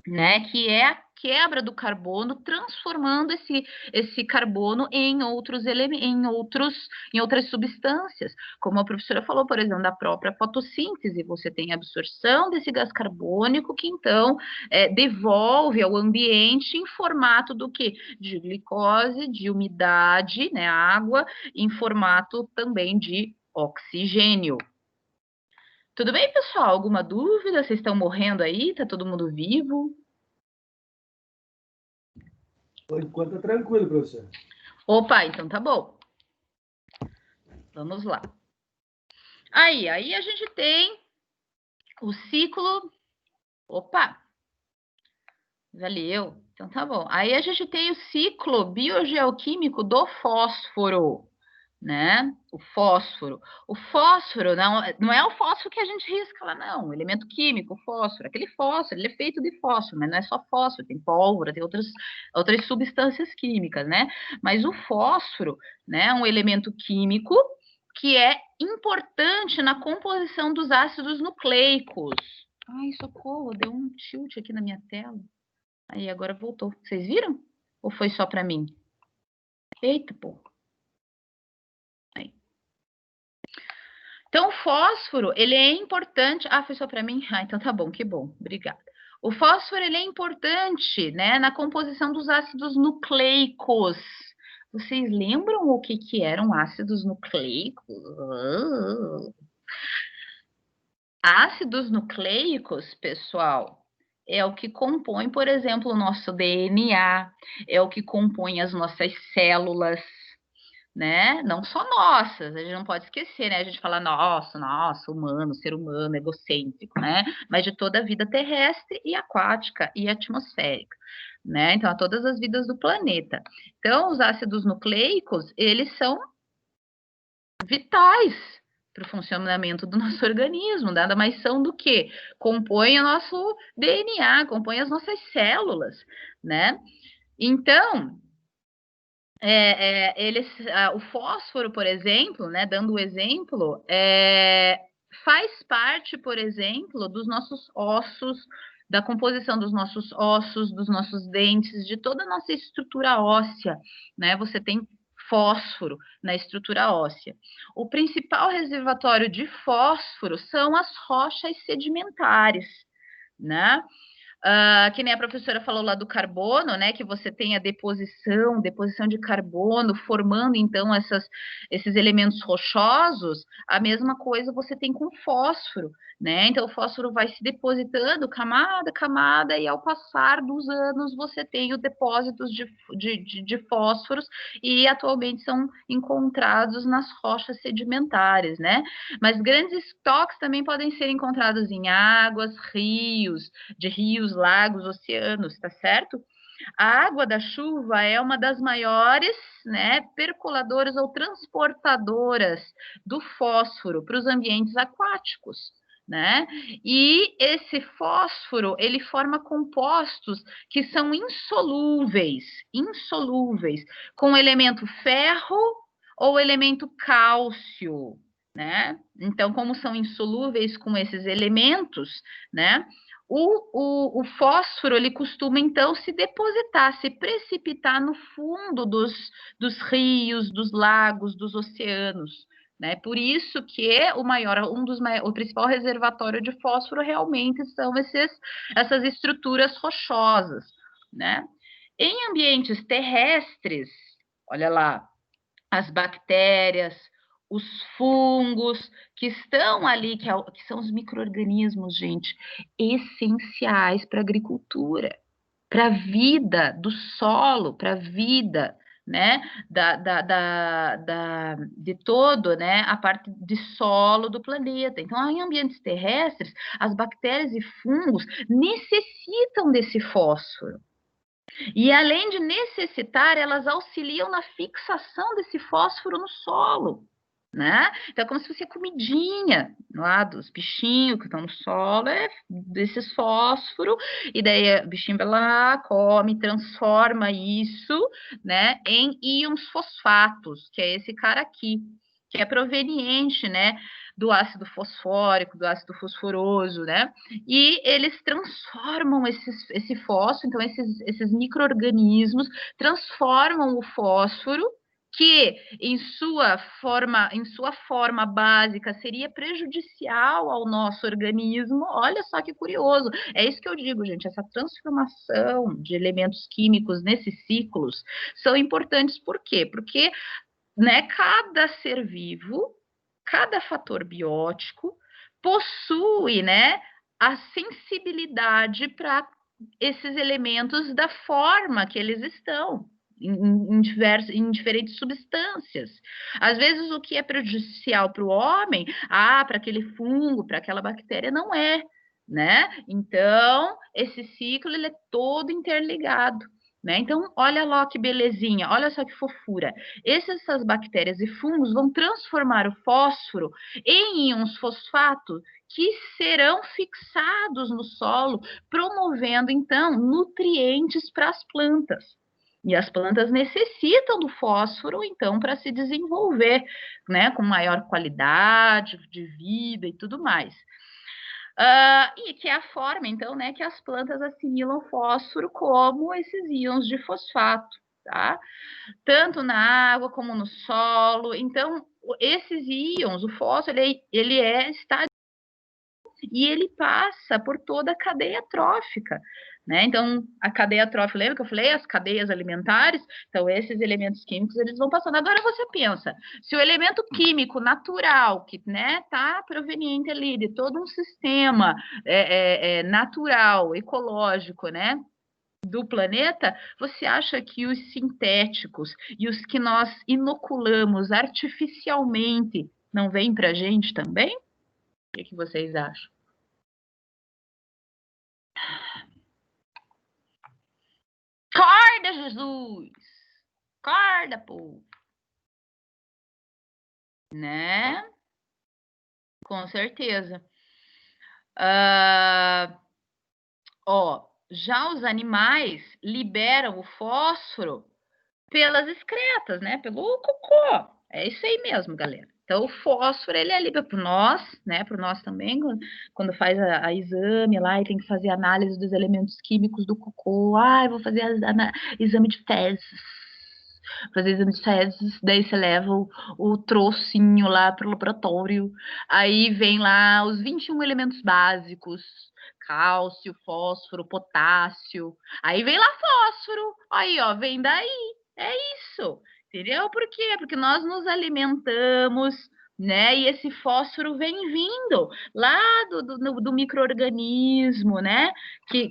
A: né, que é a quebra do carbono, transformando esse carbono em outros elementos, em outras substâncias, como a professora falou, por exemplo, da própria fotossíntese. Você tem a absorção desse gás carbônico que então devolve ao ambiente em formato do que? De glicose, de umidade, né, água, em formato também de oxigênio. Tudo bem, pessoal? Alguma dúvida? Vocês estão morrendo aí? Tá todo mundo vivo?
B: Por enquanto é tranquilo, professor.
A: Opa, então tá bom. Vamos lá. Aí a gente tem o ciclo... Opa! Valeu. Então tá bom. Aí a gente tem o ciclo biogeoquímico do fósforo, né? O fósforo. O fósforo não é o fósforo que a gente risca lá, não. O elemento químico, o fósforo. Aquele fósforo, ele é feito de fósforo, mas não é só fósforo, tem pólvora, tem outras substâncias químicas, né? Mas o fósforo, né, é um elemento químico que é importante na composição dos ácidos nucleicos. Ai, socorro, deu um tilt aqui na minha tela. Aí, agora voltou. Vocês viram? Ou foi só para mim? Eita, pô. Aí. Então, o fósforo, ele é importante... Ah, foi só para mim? Ah, então tá bom, que bom. Obrigada. O fósforo, ele é importante, né, na composição dos ácidos nucleicos. Vocês lembram o que eram ácidos nucleicos? Ácidos nucleicos, pessoal, é o que compõe, por exemplo, o nosso DNA, é o que compõe as nossas células, né? Não só nossas, a gente não pode esquecer, né? A gente fala, nossa, humano, ser humano, egocêntrico, né? Mas de toda a vida terrestre e aquática e atmosférica, né? Então, todas as vidas do planeta. Então, os ácidos nucleicos, eles são vitais para o funcionamento do nosso organismo, nada mais são do que compõem o nosso DNA, compõem as nossas células, né? Então, o fósforo, por exemplo, né, dando o exemplo, faz parte, por exemplo, dos nossos ossos, da composição dos nossos ossos, dos nossos dentes, de toda a nossa estrutura óssea, né? Você tem fósforo na estrutura óssea. O principal reservatório de fósforo são as rochas sedimentares, né? Que nem a professora falou lá do carbono, né? Que você tem a deposição de carbono, formando então esses elementos rochosos. A mesma coisa você tem com fósforo, né? Então o fósforo vai se depositando camada a camada, e ao passar dos anos você tem os depósitos de fósforos, e atualmente são encontrados nas rochas sedimentares, né? Mas grandes estoques também podem ser encontrados em águas, de rios, lagos, oceanos, tá certo? A água da chuva é uma das maiores, né, percoladoras ou transportadoras do fósforo para os ambientes aquáticos, né? E esse fósforo, ele forma compostos que são insolúveis, com o elemento ferro ou elemento cálcio, né? Então, como são insolúveis com esses elementos, né? O fósforo, ele costuma, então, se depositar, se precipitar no fundo dos rios, dos lagos, dos oceanos, né? Por isso que o principal reservatório de fósforo realmente são essas estruturas rochosas, né? Em ambientes terrestres, olha lá, as bactérias, os fungos que estão ali, que são os micro-organismos, gente, essenciais para a agricultura, para a vida do solo, para a vida, né, de todo, né, a parte de solo do planeta. Então, em ambientes terrestres, as bactérias e fungos necessitam desse fósforo. E além de necessitar, elas auxiliam na fixação desse fósforo no solo, né? Então, é como se fosse comidinha lá dos bichinhos que estão no solo, desses fósforo, e daí o bichinho vai lá, come, transforma isso, né, em íons fosfatos, que é esse cara aqui, que é proveniente, né, do ácido fosfórico, do ácido fosforoso, né? E eles transformam esse fósforo, então esses micro-organismos transformam o fósforo, que em sua forma básica seria prejudicial ao nosso organismo. Olha só que curioso. É isso que eu digo, gente, essa transformação de elementos químicos nesses ciclos são importantes. Por quê? Porque, né, cada ser vivo, cada fator biótico possui, né, a sensibilidade para esses elementos da forma que eles estão em diferentes substâncias. Às vezes o que é prejudicial para o homem, para aquele fungo, para aquela bactéria, não é, né? Então, esse ciclo ele é todo interligado. Né? Então, olha lá que belezinha, olha só que fofura. Essas bactérias e fungos vão transformar o fósforo em íons fosfato que serão fixados no solo, promovendo, então, nutrientes para as plantas. E as plantas necessitam do fósforo, então, para se desenvolver, né, com maior qualidade de vida e tudo mais. E que é a forma, então, né, que as plantas assimilam fósforo como esses íons de fosfato, tá? Tanto na água como no solo. Então, esses íons, o fósforo, está e ele passa por toda a cadeia trófica, né? Então, a cadeia trófica, lembra que eu falei? As cadeias alimentares, então esses elementos químicos, eles vão passando. Agora você pensa, se o elemento químico natural, que, né, tá proveniente ali de todo um sistema natural, ecológico, né, do planeta, você acha que os sintéticos e os que nós inoculamos artificialmente não vêm para a gente também? O que vocês acham? Acorda, Jesus! Acorda, povo! Né? Com certeza. Já os animais liberam o fósforo pelas excretas, né? Pelo cocô. É isso aí mesmo, galera. Então, o fósforo, ele é livre para nós, né? Para nós também, quando faz a exame lá e tem que fazer análise dos elementos químicos do cocô. Eu vou fazer exame de fezes. Fazer exame de fezes, daí você leva o trocinho lá para o laboratório. Aí vem lá os 21 elementos básicos: cálcio, fósforo, potássio. Aí vem lá fósforo. Aí, ó, vem daí. É isso, entendeu? Por quê? Porque nós nos alimentamos, né? E esse fósforo vem vindo lá do micro-organismo, né? Que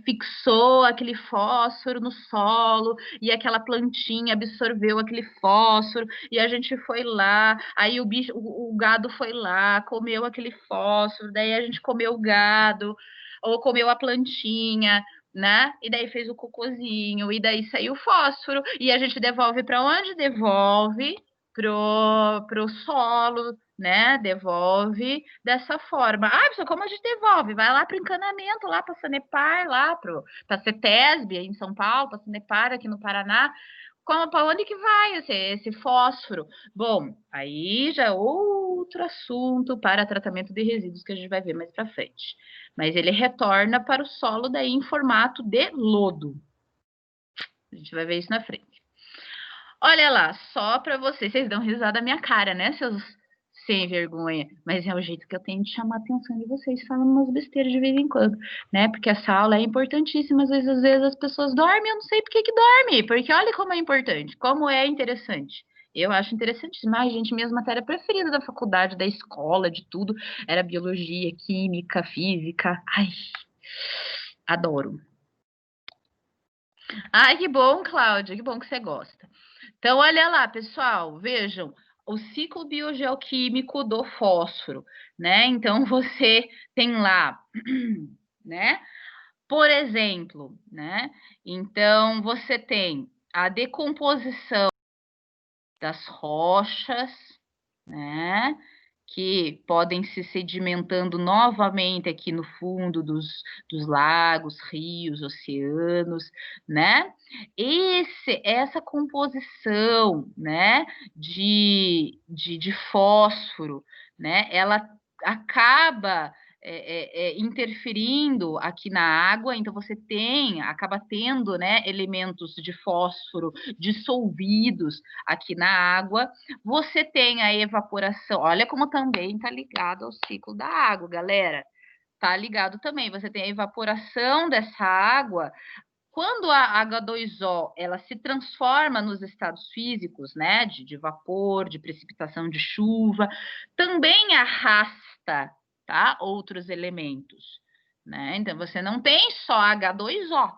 A: fixou aquele fósforo no solo e aquela plantinha absorveu aquele fósforo e a gente foi lá, aí o gado foi lá, comeu aquele fósforo, daí a gente comeu o gado ou comeu a plantinha, né? E daí fez o cocôzinho, e daí saiu o fósforo, e a gente devolve para onde? Devolve pro solo, né? Devolve dessa forma. Pessoal, como a gente devolve? Vai lá para o encanamento, lá para Sanepar, lá para a CETESB, em São Paulo, para Sanepar, aqui no Paraná. Para onde que vai esse fósforo? Bom, aí já é outro assunto para tratamento de resíduos que a gente vai ver mais para frente. Mas ele retorna para o solo daí em formato de lodo. A gente vai ver isso na frente. Olha lá, só para vocês dão risada da minha cara, né, seus sem vergonha, mas é o jeito que eu tenho de chamar a atenção de vocês falando umas besteiras de vez em quando, né? Porque essa aula é importantíssima, às vezes as pessoas dormem, eu não sei por que dorme, porque olha como é importante, como é interessante, Eu acho interessantíssimo. Ai, gente, minha matéria preferida da faculdade, da escola, de tudo, era biologia, química, física. Ai, adoro. Ai, que bom, Cláudia, que bom que você gosta. Então, olha lá, pessoal, vejam o ciclo biogeoquímico do fósforo, né? Então, você tem lá, né? Por exemplo, né? Então, você tem a decomposição das rochas, né? Que podem se sedimentando novamente aqui no fundo dos lagos, rios, oceanos, né? Essa composição, né, de fósforo, né, ela acaba interferindo aqui na água, então você acaba tendo, né, elementos de fósforo dissolvidos aqui na água. Você tem a evaporação, olha como também está ligado ao ciclo da água, galera. Está ligado também, você tem a evaporação dessa água. Quando a H2O ela se transforma nos estados físicos, né, de vapor, de precipitação de chuva, também arrasta, tá, outros elementos, né? Então você não tem só H2O.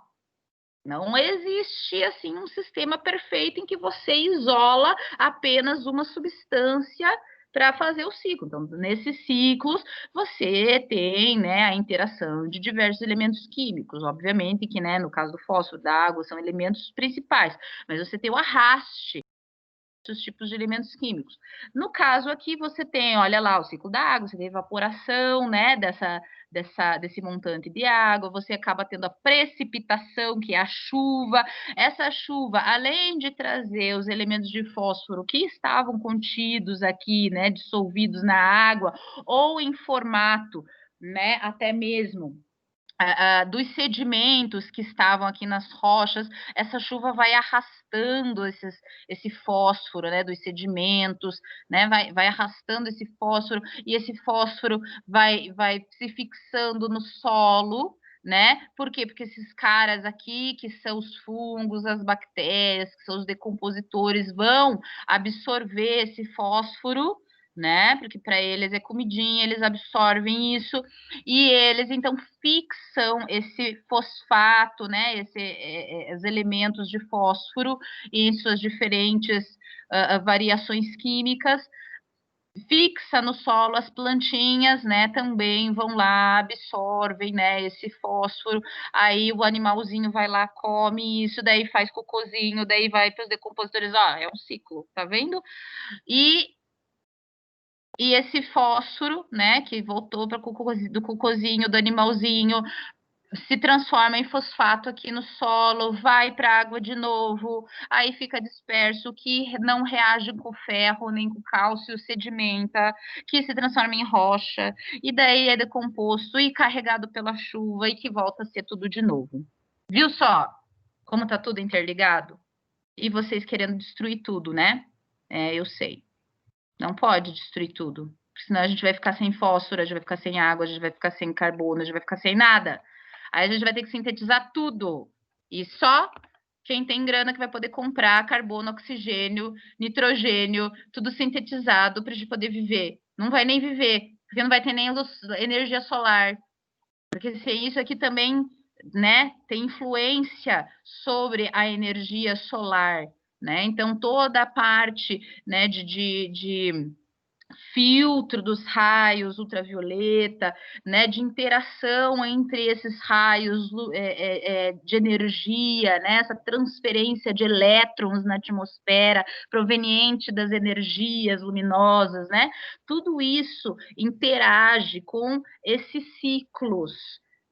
A: Não existe assim um sistema perfeito em que você isola apenas uma substância para fazer o ciclo. Então, nesses ciclos, você tem, né, a interação de diversos elementos químicos, obviamente que, né, no caso do fósforo, da água, são elementos principais, mas você tem o arraste dos tipos de elementos químicos. No caso aqui, você tem, olha lá, o ciclo da água, você tem evaporação, né, desse montante de água, você acaba tendo a precipitação, que é a chuva. Essa chuva, além de trazer os elementos de fósforo que estavam contidos aqui, né, dissolvidos na água, ou em formato, né, até mesmo dos sedimentos que estavam aqui nas rochas, essa chuva vai arrastando esse fósforo, né, dos sedimentos, né, vai arrastando esse fósforo, e esse fósforo vai se fixando no solo, né? Por quê? Porque esses caras aqui, que são os fungos, as bactérias, que são os decompositores, vão absorver esse fósforo, né? Porque para eles é comidinha, eles absorvem isso e eles então fixam esse fosfato, né? Os elementos de fósforo em suas diferentes variações químicas. Fixa no solo, as plantinhas, né, também vão lá, absorvem, né, esse fósforo, aí o animalzinho vai lá, come isso, daí faz cocôzinho, daí vai para os decompositores, ó, é um ciclo, tá vendo? E esse fósforo, né, que voltou para do cocôzinho, do animalzinho, se transforma em fosfato aqui no solo, vai para a água de novo, aí fica disperso, que não reage com ferro nem com cálcio, sedimenta, que se transforma em rocha, e daí é decomposto e carregado pela chuva e que volta a ser tudo de novo. Viu só como tá tudo interligado? E vocês querendo destruir tudo, né? É, eu sei. Não pode destruir tudo, senão a gente vai ficar sem fósforo, a gente vai ficar sem água, a gente vai ficar sem carbono, a gente vai ficar sem nada. Aí a gente vai ter que sintetizar tudo. E só quem tem grana que vai poder comprar carbono, oxigênio, nitrogênio, tudo sintetizado para a gente poder viver. Não vai nem viver, porque não vai ter nem energia solar. Porque se isso aqui também, né, tem influência sobre a energia solar, né? Então, toda a parte, né, de filtro dos raios ultravioleta, né, de interação entre esses raios de energia, né, essa transferência de elétrons na atmosfera proveniente das energias luminosas, né, tudo isso interage com esses ciclos,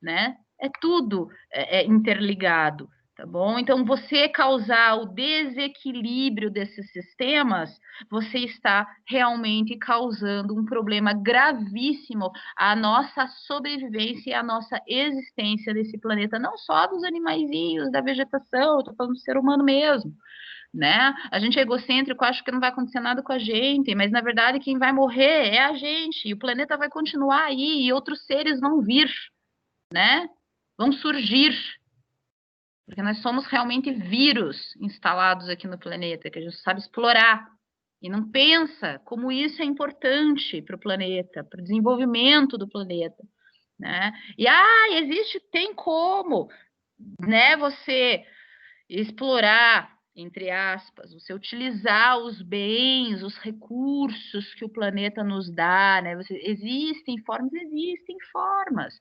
A: né, é tudo interligado. Tá bom? Então, você causar o desequilíbrio desses sistemas, você está realmente causando um problema gravíssimo à nossa sobrevivência e à nossa existência nesse planeta, não só dos animaizinhos, da vegetação, eu estou falando do ser humano mesmo, né? A gente é egocêntrico, acha que não vai acontecer nada com a gente, mas na verdade quem vai morrer é a gente, e o planeta vai continuar aí, e outros seres vão vir, né? Vão surgir, porque nós somos realmente vírus instalados aqui no planeta, que a gente sabe explorar, e não pensa como isso é importante para o planeta, para o desenvolvimento do planeta, né? E tem como, né, você explorar, entre aspas, você utilizar os bens, os recursos que o planeta nos dá, né? Existem formas,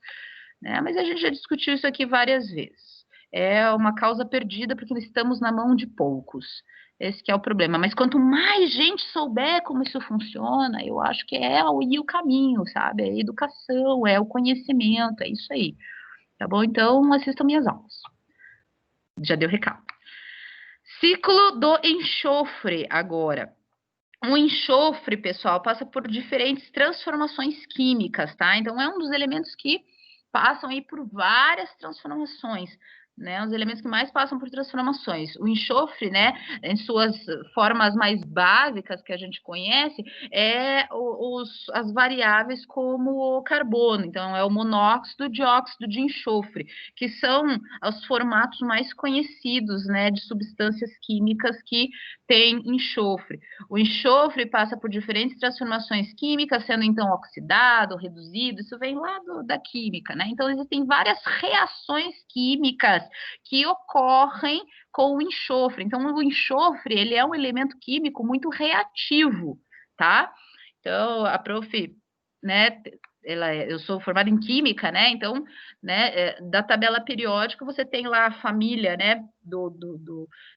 A: né? Mas a gente já discutiu isso aqui várias vezes. É uma causa perdida porque estamos na mão de poucos. Esse que é o problema. Mas quanto mais gente souber como isso funciona, eu acho que é o caminho, sabe? É a educação, é o conhecimento, é isso aí. Tá bom? Então, assistam minhas aulas. Já deu recado. Ciclo do enxofre agora. O enxofre, pessoal, passa por diferentes transformações químicas, tá? Então, é um dos elementos que passam aí por várias transformações, né? Os elementos que mais passam por transformações. O enxofre, né, em suas formas mais básicas que a gente conhece, as variáveis como o carbono. Então, é o monóxido, dióxido de enxofre, que são os formatos mais conhecidos, né, de substâncias químicas que têm enxofre. O enxofre passa por diferentes transformações químicas, sendo então oxidado, reduzido, isso vem lá da química, né? Então, existem várias reações químicas que ocorrem com o enxofre. Então, o enxofre, ele é um elemento químico muito reativo, tá? Então, a prof, né, eu sou formada em química, né? Então, né, da tabela periódica, você tem lá a família, né,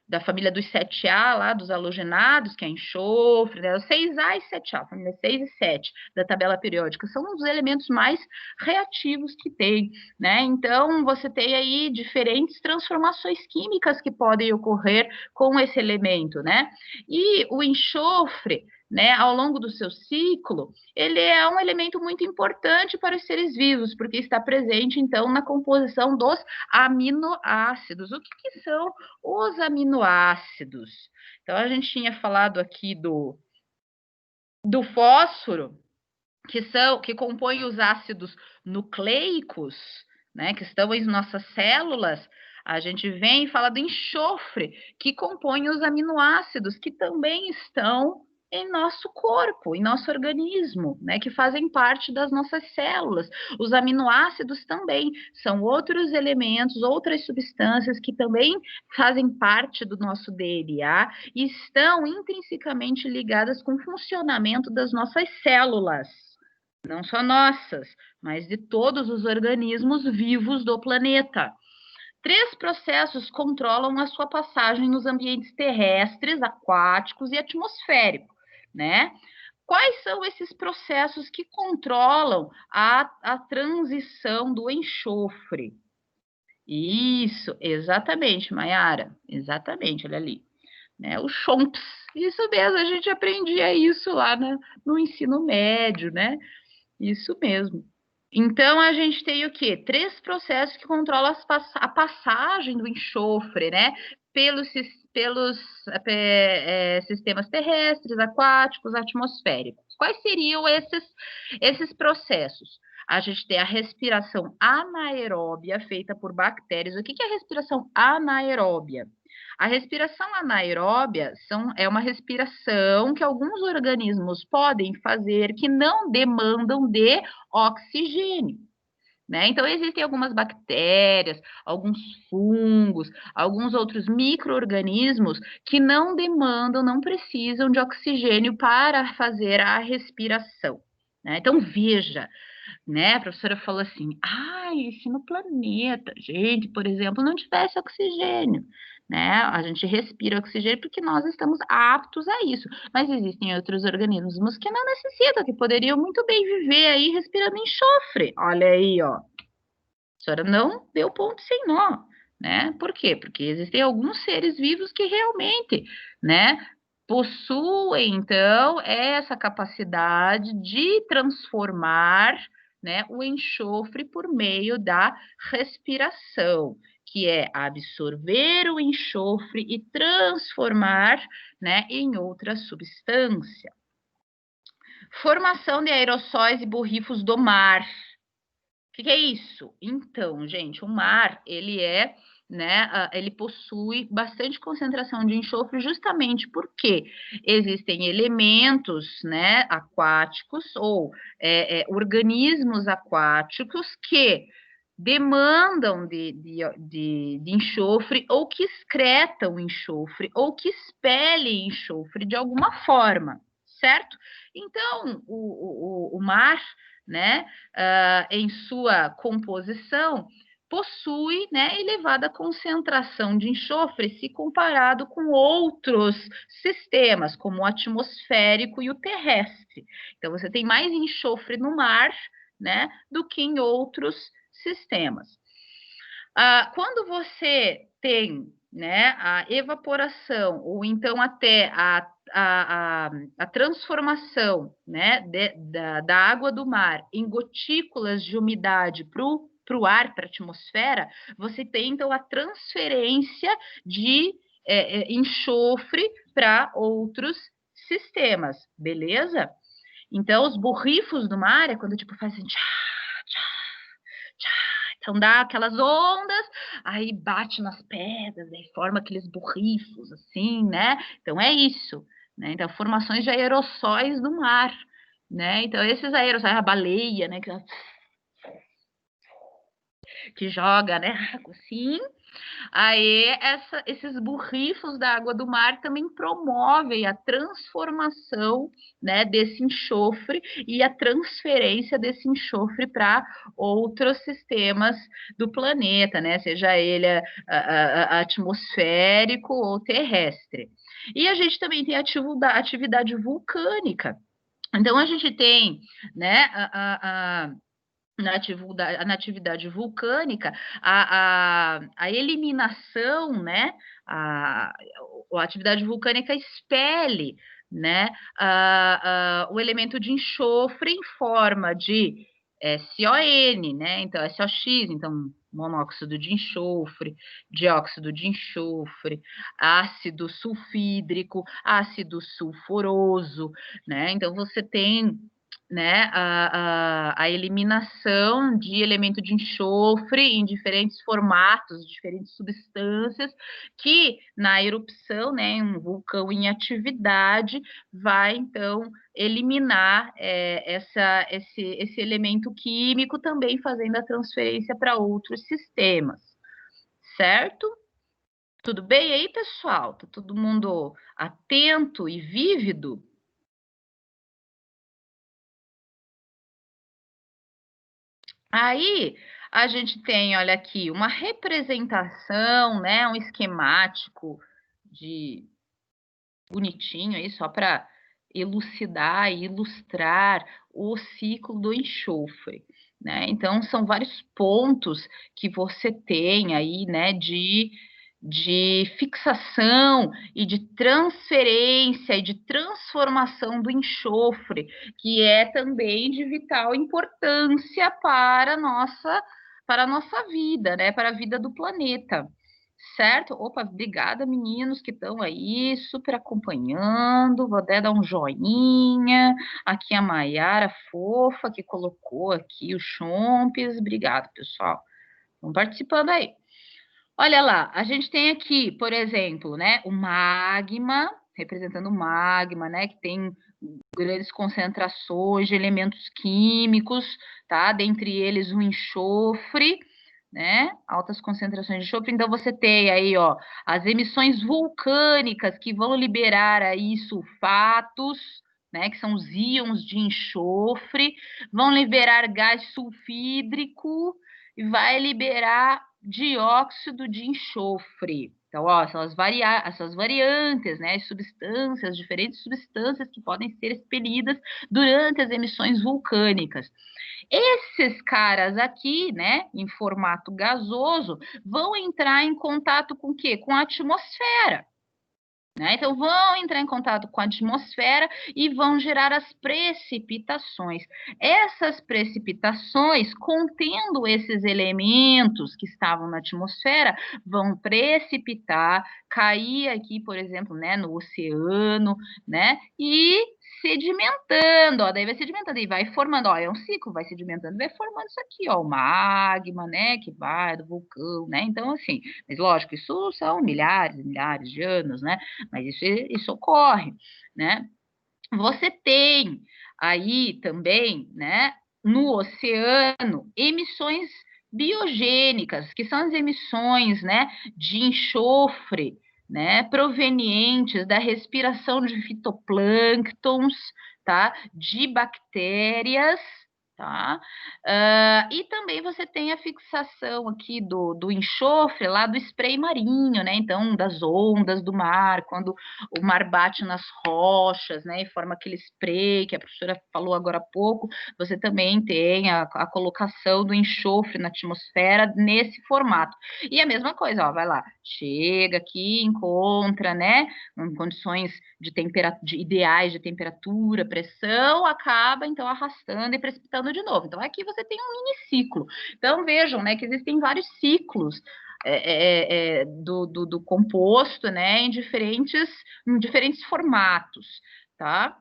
A: da família dos 7A, lá dos halogenados, que é enxofre, né, 6A e 7A, família 6 e 7 da tabela periódica, são os elementos mais reativos que tem, né? Então, você tem aí diferentes transformações químicas que podem ocorrer com esse elemento, né? E o enxofre, né, ao longo do seu ciclo, ele é um elemento muito importante para os seres vivos, porque está presente, então, na composição dos aminoácidos. O que são os aminoácidos? Então, a gente tinha falado aqui do fósforo, que compõe os ácidos nucleicos, né, que estão em nossas células. A gente vem e fala do enxofre, que compõe os aminoácidos, que também estão em nosso corpo, em nosso organismo, né, que fazem parte das nossas células. Os aminoácidos também são outros elementos, outras substâncias que também fazem parte do nosso DNA e estão intrinsecamente ligadas com o funcionamento das nossas células. Não só nossas, mas de todos os organismos vivos do planeta. 3 processos controlam a sua passagem nos ambientes terrestres, aquáticos e atmosféricos, né? Quais são esses processos que controlam a transição do enxofre? Isso, exatamente, Maiara, exatamente, olha ali. Né, o CHOMPS, isso mesmo, a gente aprendia isso lá no ensino médio, né? Isso mesmo. Então, a gente tem o quê? 3 processos que controlam a passagem do enxofre, né? Pelos sistemas terrestres, aquáticos, atmosféricos. Quais seriam esses processos? A gente tem a respiração anaeróbia feita por bactérias. O que é a respiração anaeróbia? A respiração anaeróbia é uma respiração que alguns organismos podem fazer que não demandam de oxigênio, né? Então, existem algumas bactérias, alguns fungos, alguns outros micro-organismos que não demandam, não precisam de oxigênio para fazer a respiração, né? Então, veja, né? A professora falou assim: se no planeta, gente, por exemplo, não tivesse oxigênio, né? A gente respira oxigênio porque nós estamos aptos a isso. Mas existem outros organismos que não necessitam, que poderiam muito bem viver aí respirando enxofre. Olha aí, ó. A professora não deu ponto sem nó, né? Por quê? Porque existem alguns seres vivos que realmente, né, possuem, então, essa capacidade de transformar, né, o enxofre por meio da respiração, que é absorver o enxofre e transformar, né, em outra substância. Formação de aerossóis e borrifos do mar. O que é isso? Então, gente, o mar, ele é né, ele possui bastante concentração de enxofre, justamente porque existem elementos, né, aquáticos ou organismos aquáticos que demandam de enxofre, ou que excretam enxofre, ou que expelem enxofre de alguma forma, certo? Então, o mar, né, em sua composição, possui, né, elevada concentração de enxofre se comparado com outros sistemas, como o atmosférico e o terrestre. Então, você tem mais enxofre no mar, né, do que em outros sistemas. Quando você tem, né, a evaporação, ou então até a transformação, né, da água do mar em gotículas de umidade para o ar, para a atmosfera, você tem, então, a transferência de enxofre para outros sistemas, beleza? Então, os borrifos do mar é quando, tipo, faz assim, tchá, tchá, tchá. Então, dá aquelas ondas, aí bate nas pedras, aí forma aqueles borrifos, assim, né? Então, é isso, né? Então, formações de aerossóis do mar, né? Então, esses aerossóis, a baleia, né? Que joga, né? Assim. Aí, esses borrifos da água do mar também promovem a transformação, né, desse enxofre e a transferência desse enxofre para outros sistemas do planeta, né, seja ele atmosférico ou terrestre. E a gente também tem atividade vulcânica. Então, a gente tem, né, na atividade vulcânica, a eliminação, né, a atividade vulcânica expele, né, o elemento de enxofre em forma de SON, né, então SOX, então monóxido de enxofre, dióxido de enxofre, ácido sulfídrico, ácido sulfuroso, né, então você tem, né, a eliminação de elemento de enxofre em diferentes formatos, diferentes substâncias, que na erupção, né, um vulcão em atividade, vai, então, eliminar esse elemento químico, também fazendo a transferência para outros sistemas, certo? Tudo bem aí, pessoal? Tá todo mundo atento e vívido? Aí a gente tem, olha aqui, uma representação, né, um esquemático de bonitinho aí, só para elucidar e ilustrar o ciclo do enxofre, né? Então, são vários pontos que você tem aí, né, de fixação e de transferência e de transformação do enxofre, que é também de vital importância para a nossa vida, né, para a vida do planeta. Certo? Opa, obrigada, meninos que estão aí super acompanhando. Vou até dar um joinha. Aqui a Maiara fofa que colocou aqui o Chompes. Obrigado, pessoal. Vão participando aí. Olha lá, a gente tem aqui, por exemplo, né, o magma, representando o magma, né, que tem grandes concentrações de elementos químicos, tá? Dentre eles o enxofre, né? Altas concentrações de enxofre. Então você tem aí, ó, as emissões vulcânicas que vão liberar aí sulfatos, né, que são os íons de enxofre, vão liberar gás sulfídrico e vai liberar dióxido de enxofre. Então, ó, são essas variantes, né, substâncias, diferentes substâncias que podem ser expelidas durante as emissões vulcânicas. Esses caras aqui, né, em formato gasoso, vão entrar em contato com o quê? Com a atmosfera. Né? Então, vão entrar em contato com a atmosfera e vão gerar as precipitações. Essas precipitações, contendo esses elementos que estavam na atmosfera, vão precipitar, cair aqui, por exemplo, né, no oceano, né, e sedimentando, ó, daí vai sedimentando e vai formando, ó, é um ciclo, vai sedimentando, vai formando isso aqui, ó, o magma, né, que vai do vulcão, né, então, assim, mas lógico, isso são milhares e milhares de anos, né, mas isso ocorre, né. Você tem aí também, né, no oceano, emissões biogênicas, que são as emissões, né, de enxofre, né, provenientes da respiração de fitoplânctons, tá, de bactérias, tá, e também você tem a fixação aqui do enxofre lá do spray marinho, né, então das ondas do mar, quando o mar bate nas rochas, né, e forma aquele spray que a professora falou agora há pouco, você também tem a colocação do enxofre na atmosfera nesse formato. E a mesma coisa, ó, vai lá, chega aqui, encontra, né, em condições de ideais de temperatura, pressão, acaba então arrastando e precipitando de novo. Então aqui você tem um mini ciclo. Então vejam, né, que existem vários ciclos do composto, né, em diferentes formatos, tá?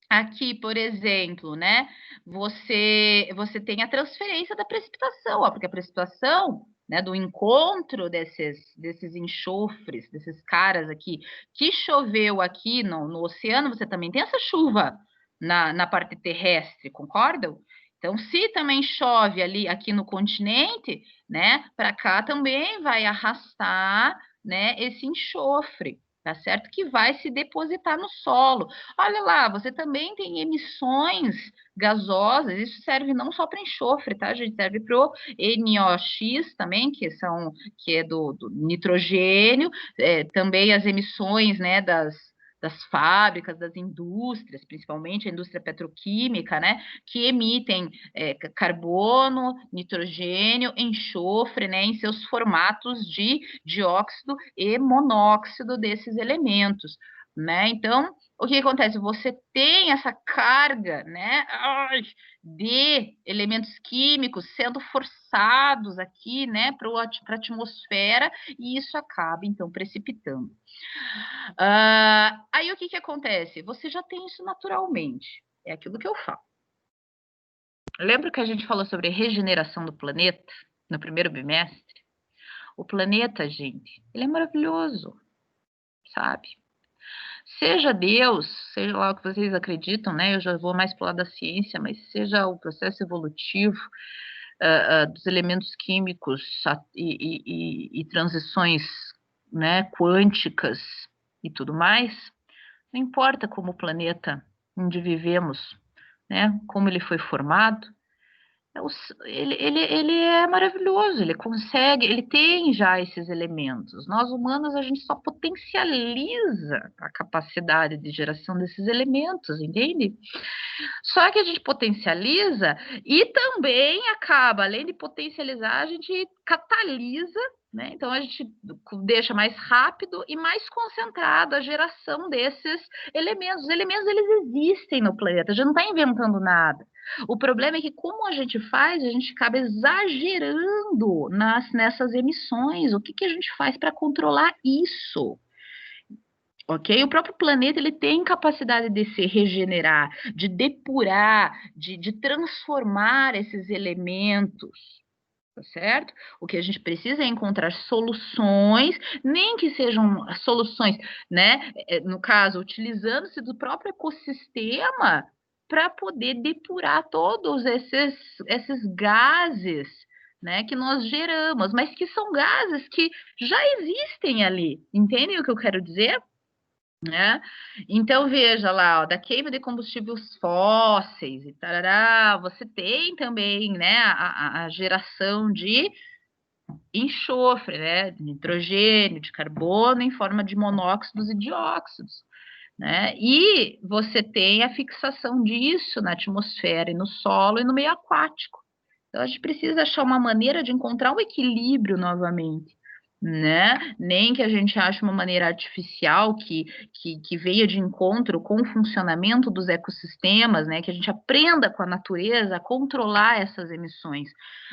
A: Aqui, por exemplo, né, você tem a transferência da precipitação, ó, porque a precipitação, né, do encontro desses enxofres, desses caras aqui, que choveu aqui no oceano, você também tem essa chuva na parte terrestre, concordam? Então, se também chove ali aqui no continente, né, para cá também vai arrastar, né, esse enxofre, tá certo? Que vai se depositar no solo. Olha lá, você também tem emissões gasosas, isso serve não só para enxofre, tá, gente? Serve para o NOx também, que é do nitrogênio, também as emissões, né, das fábricas, das indústrias, principalmente a indústria petroquímica, né, que emitem carbono, nitrogênio, enxofre, né, em seus formatos de dióxido e monóxido desses elementos, né? Então, o que acontece? Você tem essa carga, né, de elementos químicos sendo forçados aqui, né, para a atmosfera, e isso acaba, então, precipitando. Aí o que acontece? Você já tem isso naturalmente, é aquilo que eu falo. Lembra que a gente falou sobre regeneração do planeta no primeiro bimestre? O planeta, gente, ele é maravilhoso, sabe? Seja Deus, seja lá o que vocês acreditam, né? Eu já vou mais para o lado da ciência, mas seja o processo evolutivo dos elementos químicos e transições, né, quânticas e tudo mais, não importa como o planeta onde vivemos, né, como ele foi formado, ele é maravilhoso, ele tem já esses elementos. Nós humanos, a gente só potencializa a capacidade de geração desses elementos, entende? Só que a gente potencializa e também acaba, além de potencializar, a gente catalisa, né? Então a gente deixa mais rápido e mais concentrado a geração desses elementos. Os elementos, eles existem no planeta, a gente não está inventando nada. O problema é que, como a gente faz, a gente acaba exagerando nessas emissões. O que a gente faz para controlar isso? Ok? O próprio planeta ele tem capacidade de se regenerar, de depurar, de transformar esses elementos, tá certo? O que a gente precisa é encontrar soluções, nem que sejam soluções, né? No caso, utilizando-se do próprio ecossistema para poder depurar todos esses gases, né, que nós geramos, mas que são gases que já existem ali. Entendem o que eu quero dizer? Né? Então, veja lá, ó, da queima de combustíveis fósseis e tarará, você tem também, né, a geração de enxofre, né, de nitrogênio, de carbono em forma de monóxidos e dióxidos, né? E você tem a fixação disso na atmosfera e no solo e no meio aquático. Então, a gente precisa achar uma maneira de encontrar um equilíbrio novamente, né? Nem que a gente ache uma maneira artificial que venha de encontro com o funcionamento dos ecossistemas, né? Que a gente aprenda com a natureza a controlar essas emissões,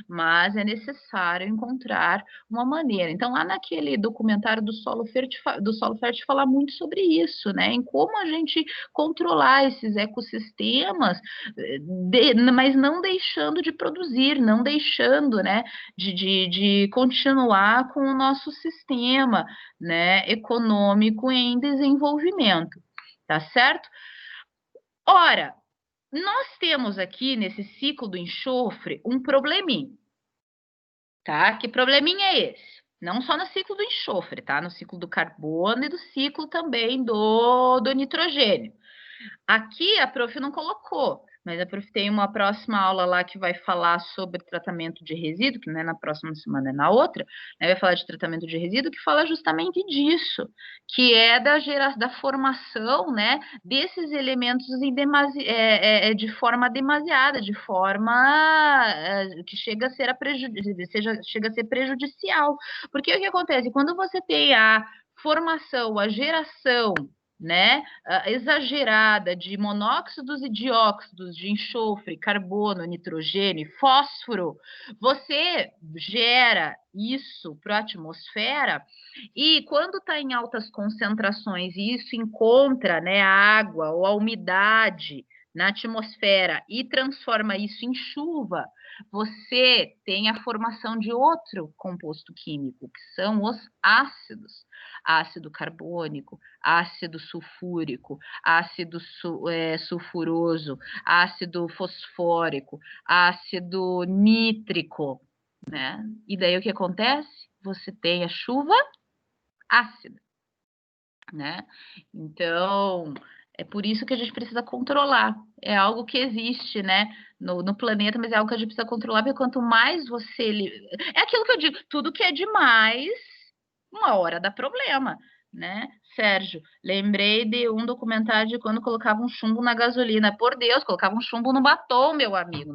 A: mas é necessário encontrar uma maneira. Então, lá naquele documentário do Solo Fértil fala muito sobre isso, né? Em como a gente controlar esses ecossistemas, mas não deixando de produzir, não deixando, né, de continuar com o nosso sistema, né, econômico em desenvolvimento, tá certo? Ora, nós temos aqui nesse ciclo do enxofre um probleminha, tá? Que probleminha é esse? Não só no ciclo do enxofre, tá? No ciclo do carbono e do ciclo também do nitrogênio. Aqui a prof não colocou, mas a prof tem uma próxima aula lá que vai falar sobre tratamento de resíduo, que não é na próxima semana, é na outra, né, vai falar de tratamento de resíduo, que fala justamente disso, que é da formação, né, desses elementos de forma demasiada, de forma que chega a ser chega a ser prejudicial. Porque o que acontece? Quando você tem a formação, a geração, né, exagerada de monóxidos e dióxidos de enxofre, carbono, nitrogênio, fósforo, você gera isso para a atmosfera e quando está em altas concentrações e isso encontra, né, a água ou a umidade na atmosfera e transforma isso em chuva, você tem a formação de outro composto químico, que são os ácidos. Ácido carbônico, ácido sulfúrico, ácido sulfuroso, ácido fosfórico, ácido nítrico, né? E daí o que acontece? Você tem a chuva ácida, né? Então, é por isso que a gente precisa controlar. É algo que existe, né, no planeta, mas é algo que a gente precisa controlar, porque quanto mais você... É aquilo que eu digo, tudo que é demais, uma hora dá problema, né? Sérgio, lembrei de um documentário de quando colocavam chumbo na gasolina. Por Deus, colocavam chumbo no batom, meu amigo,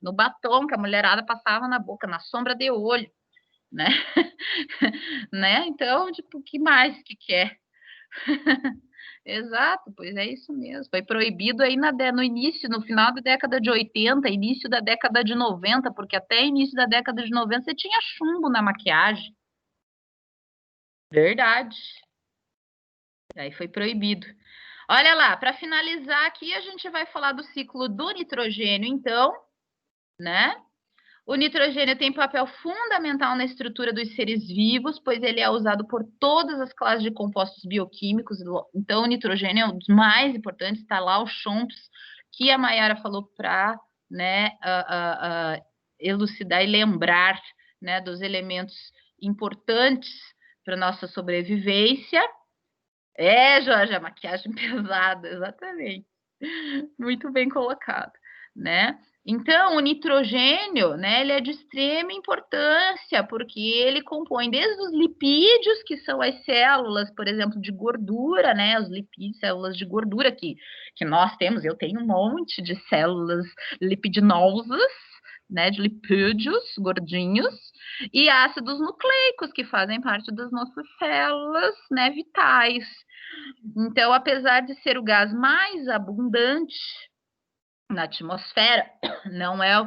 A: no batom que a mulherada passava na boca, na sombra de olho, né? né? Então, tipo, o que mais que quer? Exato, pois é isso mesmo. Foi proibido aí no início, no final da década de 80, início da década de 90, porque até início da década de 90 você tinha chumbo na maquiagem. Verdade. Aí foi proibido. Olha lá, para finalizar aqui, a gente vai falar do ciclo do nitrogênio, então, né? O nitrogênio tem papel fundamental na estrutura dos seres vivos, pois ele é usado por todas as classes de compostos bioquímicos. Então, o nitrogênio é um dos mais importantes. Está lá o CHOMPS, que a Mayara falou para, né, elucidar e lembrar, né, dos elementos importantes para nossa sobrevivência. Jorge, a maquiagem pesada, exatamente. Muito bem colocado, né? Então, o nitrogênio, né, ele é de extrema importância, porque ele compõe desde os lipídios, que são as células, por exemplo, de gordura, né, os lipídios, células de gordura que nós temos, eu tenho um monte de células lipidinosas, né, de lipídios gordinhos, e ácidos nucleicos, que fazem parte das nossas células, né, vitais. Então, apesar de ser o gás mais abundante na atmosfera, não é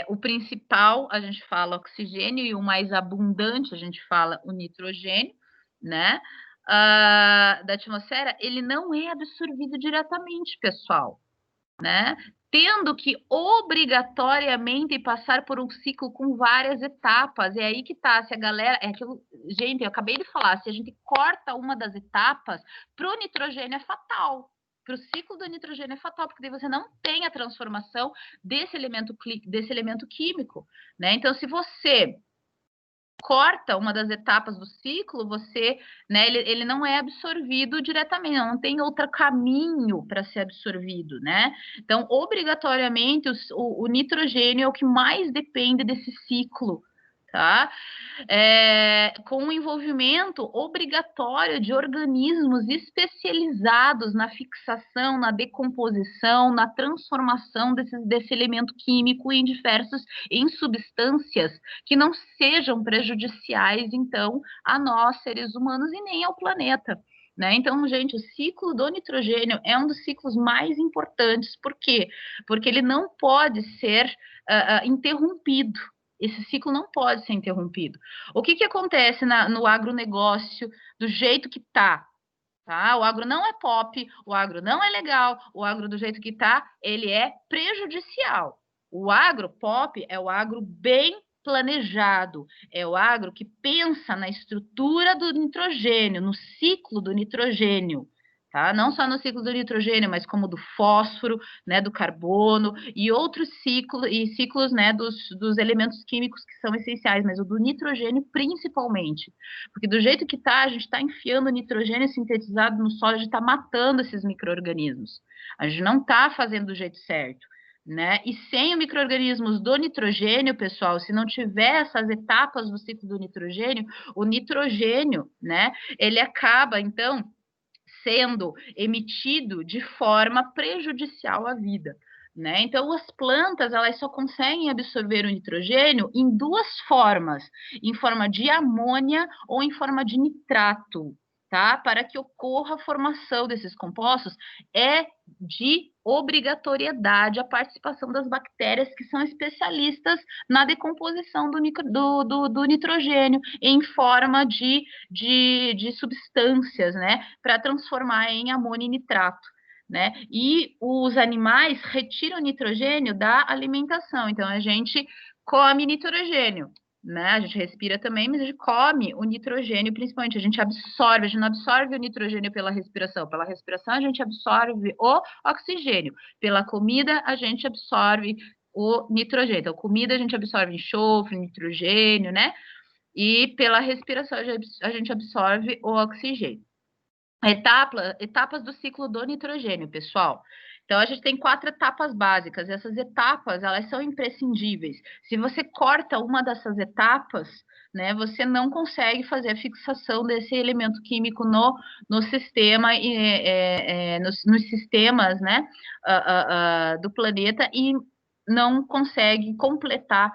A: o principal, a gente fala oxigênio, e o mais abundante, a gente fala o nitrogênio, né? Da atmosfera, ele não é absorvido diretamente, pessoal, né? Tendo que obrigatoriamente passar por um ciclo com várias etapas. É aí que tá, se a galera... gente, eu acabei de falar, se a gente corta uma das etapas, para o nitrogênio é fatal. Para o ciclo do nitrogênio é fatal, porque daí você não tem a transformação desse elemento químico, né? Então, se você corta uma das etapas do ciclo, você, né, ele não é absorvido diretamente, não tem outro caminho para ser absorvido, né? Então, obrigatoriamente, o nitrogênio é o que mais depende desse ciclo, tá? Com o envolvimento obrigatório de organismos especializados na fixação, na decomposição, na transformação desse elemento químico em substâncias que não sejam prejudiciais, então, a nós, seres humanos, e nem ao planeta. Né? Então, gente, o ciclo do nitrogênio é um dos ciclos mais importantes. Por quê? Porque ele não pode ser interrompido. Esse ciclo não pode ser interrompido. O que acontece no agronegócio do jeito que está? Tá? O agro não é pop, o agro não é legal, o agro do jeito que está, ele é prejudicial. O agro pop é o agro bem planejado, é o agro que pensa na estrutura do nitrogênio, no ciclo do nitrogênio, tá? Não só no ciclo do nitrogênio, mas como do fósforo, né, do carbono e outros ciclos, né, dos elementos químicos que são essenciais, mas o do nitrogênio principalmente, porque do jeito que está, a gente está enfiando nitrogênio sintetizado no solo, a gente está matando esses micro-organismos, a gente não está fazendo do jeito certo. Né? E sem os micro-organismos do nitrogênio, pessoal, se não tiver essas etapas do ciclo do nitrogênio, o nitrogênio, né, ele acaba, então, sendo emitido de forma prejudicial à vida. Né? Então, as plantas elas só conseguem absorver o nitrogênio em duas formas, em forma de amônia ou em forma de nitrato. Tá? Para que ocorra a formação desses compostos, é de obrigatoriedade a participação das bactérias que são especialistas na decomposição do nitrogênio em forma de substâncias, né, para transformar em amônia e nitrato. Né? E os animais retiram nitrogênio da alimentação, então a gente come nitrogênio. Né? A gente respira também, mas a gente come o nitrogênio, principalmente, a gente não absorve o nitrogênio pela respiração a gente absorve o oxigênio, pela comida a gente absorve o nitrogênio, então comida a gente absorve enxofre, nitrogênio, né? E pela respiração a gente absorve o oxigênio. Etapas do ciclo do nitrogênio, pessoal. Então, a gente tem 4 etapas básicas. Essas etapas, elas são imprescindíveis. Se você corta uma dessas etapas, né, você não consegue fazer a fixação desse elemento químico no sistema, nos sistemas, né, do planeta e não consegue completar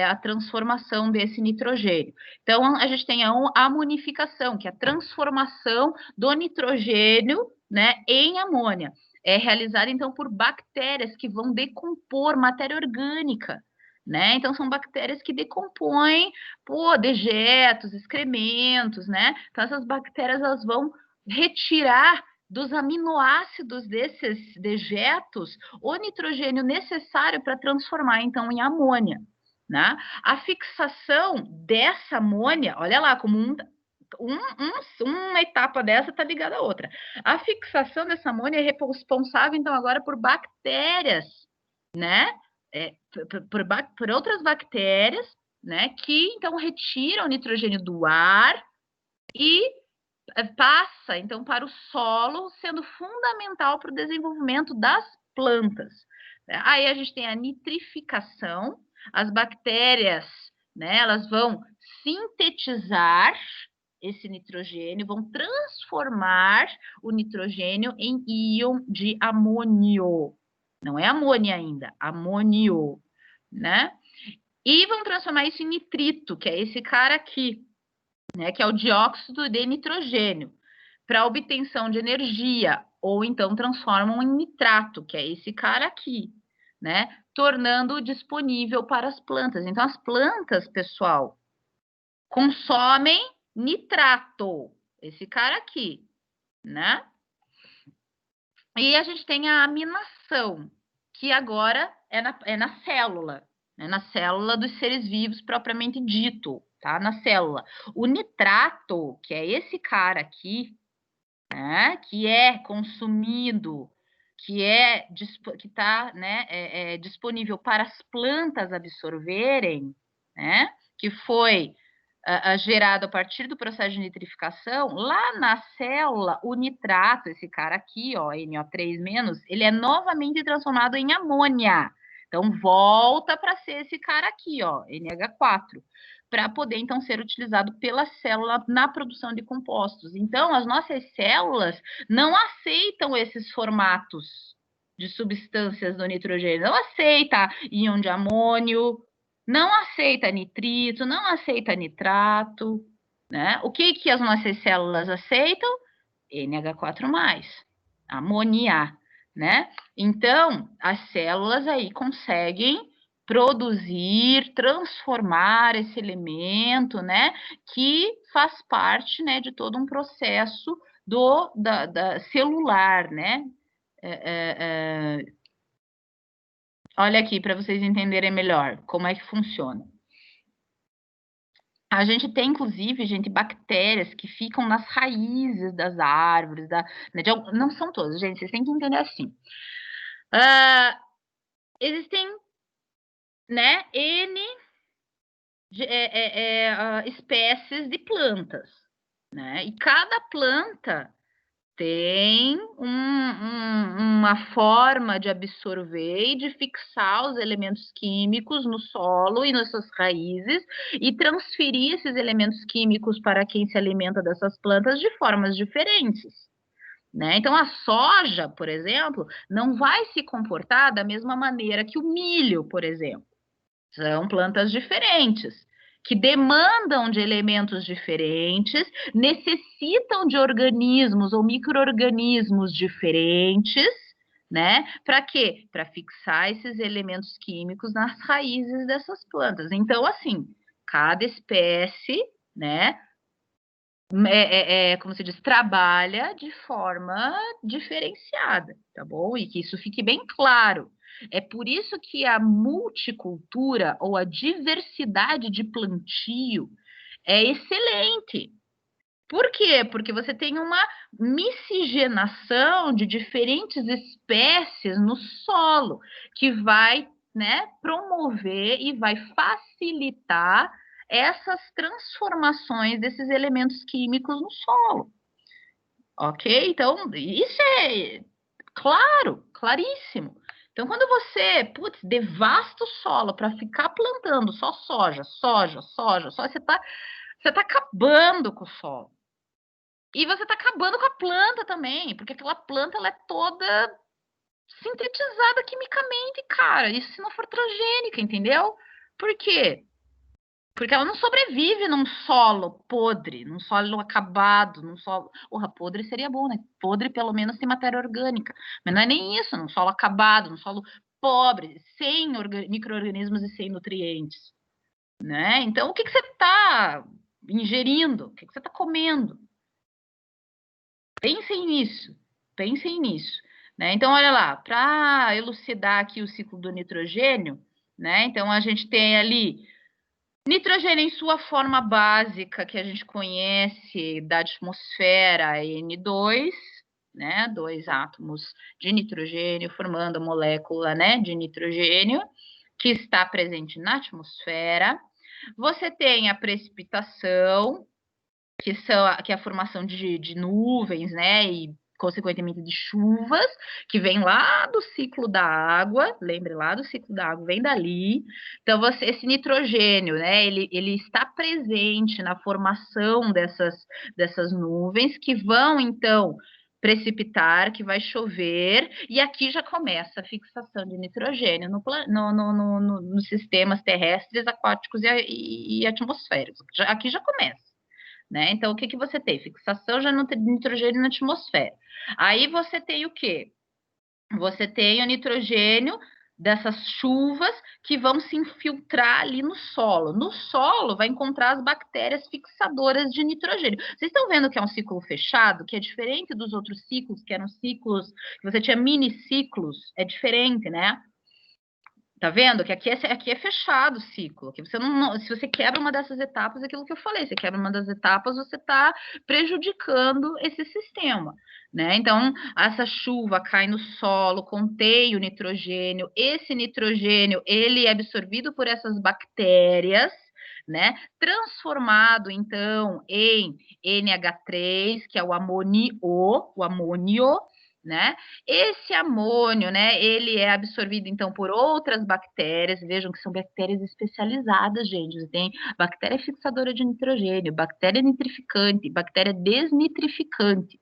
A: a transformação desse nitrogênio. Então, a gente tem a amonificação, que é a transformação do nitrogênio, né, em amônia. É realizada, então, por bactérias que vão decompor matéria orgânica, né? Então, são bactérias que decompõem, dejetos, excrementos, né? Então, essas bactérias, elas vão retirar dos aminoácidos desses dejetos o nitrogênio necessário para transformar, então, em amônia. Né? A fixação dessa amônia, olha lá, como uma etapa dessa está ligada à outra. A fixação dessa amônia é responsável, então, agora por bactérias, né? Por outras bactérias, né? Que, então, retiram o nitrogênio do ar e passa, então, para o solo, sendo fundamental para o desenvolvimento das plantas. Aí a gente tem a nitrificação, as bactérias, né, elas vão sintetizar esse nitrogênio, vão transformar o nitrogênio em íon de amônio. Não é amônia ainda, amônio, né? E vão transformar isso em nitrito, que é esse cara aqui, né, que é o dióxido de nitrogênio, para obtenção de energia, ou então transformam em nitrato, que é esse cara aqui, né, tornando disponível para as plantas. Então, as plantas, pessoal, consomem nitrato, esse cara aqui, né? E a gente tem a aminação, que agora é na célula, né, na célula dos seres vivos propriamente dito, tá? Na célula. O nitrato, que é esse cara aqui, né, que é consumido, que está, né, disponível para as plantas absorverem, né, que foi gerado a partir do processo de nitrificação, lá na célula, o nitrato, esse cara aqui, ó, NO3-, ele é novamente transformado em amônia. Então, volta para ser esse cara aqui, ó, NH4, para poder, então, ser utilizado pela célula na produção de compostos. Então, as nossas células não aceitam esses formatos de substâncias do nitrogênio, não aceita íon de amônio, não aceita nitrito, não aceita nitrato, né? O que as nossas células aceitam? NH4+, amonia, né? Então, as células aí conseguem produzir, transformar esse elemento, né? Que faz parte, né, de todo um processo da celular, né? Olha aqui para vocês entenderem melhor como é que funciona. A gente tem, inclusive, gente, bactérias que ficam nas raízes das árvores, né, não são todas, gente, vocês têm que entender assim. Existem, né, N espécies de plantas, né? E cada planta tem uma forma de absorver e de fixar os elementos químicos no solo e nas suas raízes e transferir esses elementos químicos para quem se alimenta dessas plantas de formas diferentes, né? Então, a soja, por exemplo, não vai se comportar da mesma maneira que o milho, por exemplo. São plantas diferentes, que demandam de elementos diferentes, necessitam de organismos ou micro-organismos diferentes, né? Para quê? Para fixar esses elementos químicos nas raízes dessas plantas. Então, assim, cada espécie, né? Como se diz, trabalha de forma diferenciada, tá bom? E que isso fique bem claro. É por isso que a multicultura ou a diversidade de plantio é excelente. Por quê? Porque você tem uma miscigenação de diferentes espécies no solo, que vai, né, promover e vai facilitar essas transformações desses elementos químicos no solo. Ok? Então, isso é claro, claríssimo. Então, quando você, putz, devasta o solo para ficar plantando só soja, você tá acabando com o solo. E você tá acabando com a planta também, porque aquela planta ela é toda sintetizada quimicamente, cara. Isso se não for transgênica, entendeu? Por quê? Porque ela não sobrevive num solo podre, num solo acabado, num solo. Porra, podre seria bom, né? Podre pelo menos tem matéria orgânica. Mas não é nem isso, num solo acabado, num solo pobre, sem micro-organismos e sem nutrientes. Né? Então, o que você está ingerindo? O que você está comendo? Pensem nisso, pensem nisso. Né? Então, olha lá, para elucidar aqui o ciclo do nitrogênio, né? Então, a gente tem ali nitrogênio em sua forma básica, que a gente conhece da atmosfera, N2, né? 2 átomos de nitrogênio formando a molécula, né, de nitrogênio, que está presente na atmosfera. Você tem a precipitação, que é a formação de nuvens, né? E consequentemente de chuvas, que vem lá do ciclo da água, lembre lá do ciclo da água, vem dali. Então, esse nitrogênio, né, ele está presente na formação dessas nuvens, que vão, então, precipitar, que vai chover, e aqui já começa a fixação de nitrogênio nos sistemas terrestres, aquáticos e atmosféricos. Aqui já começa. Né? Então, o que você tem? Fixação já no nitrogênio na atmosfera. Aí você tem o quê? Você tem o nitrogênio dessas chuvas que vão se infiltrar ali no solo. No solo vai encontrar as bactérias fixadoras de nitrogênio. Vocês estão vendo que é um ciclo fechado, que é diferente dos outros ciclos, que eram ciclos, que você tinha mini ciclos, é diferente, né? Tá vendo? Que aqui é fechado o ciclo. Que você não, se você quebra uma dessas etapas, é aquilo que eu falei, você quebra uma das etapas, você está prejudicando esse sistema. Né? Então, essa chuva cai no solo, contém o nitrogênio. Esse nitrogênio, ele é absorvido por essas bactérias, né? Transformado, então, em NH3, que é o amônio, né? Esse amônio, né, ele é absorvido, então, por outras bactérias. Vejam que são bactérias especializadas, gente. Você tem bactéria fixadora de nitrogênio, bactéria nitrificante, bactéria desnitrificante,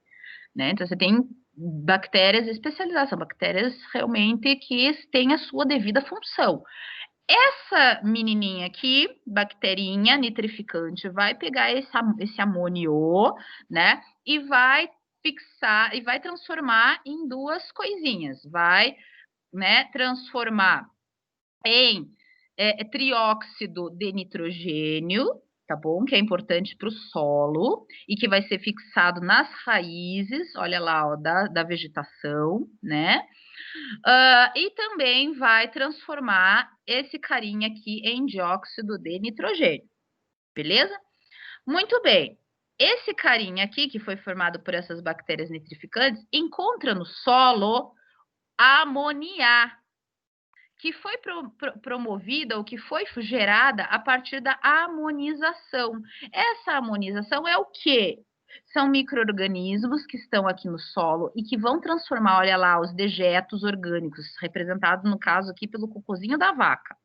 A: né? Então, você tem bactérias especializadas, são bactérias realmente que têm a sua devida função. Essa menininha aqui, bacterinha nitrificante, vai pegar esse amônio, né, e vai fixar, e vai transformar em duas coisinhas. Vai, né, transformar em trióxido de nitrogênio, tá bom? Que é importante para o solo e que vai ser fixado nas raízes, olha lá, ó, da vegetação, né? E também vai transformar esse carinha aqui em dióxido de nitrogênio, beleza? Muito bem. Esse carinha aqui, que foi formado por essas bactérias nitrificantes, encontra no solo amonia, que foi promovida ou que foi gerada a partir da amonização. Essa amonização é o quê? São micro-organismos que estão aqui no solo e que vão transformar, olha lá, os dejetos orgânicos, representados no caso aqui pelo cocôzinho da vaca.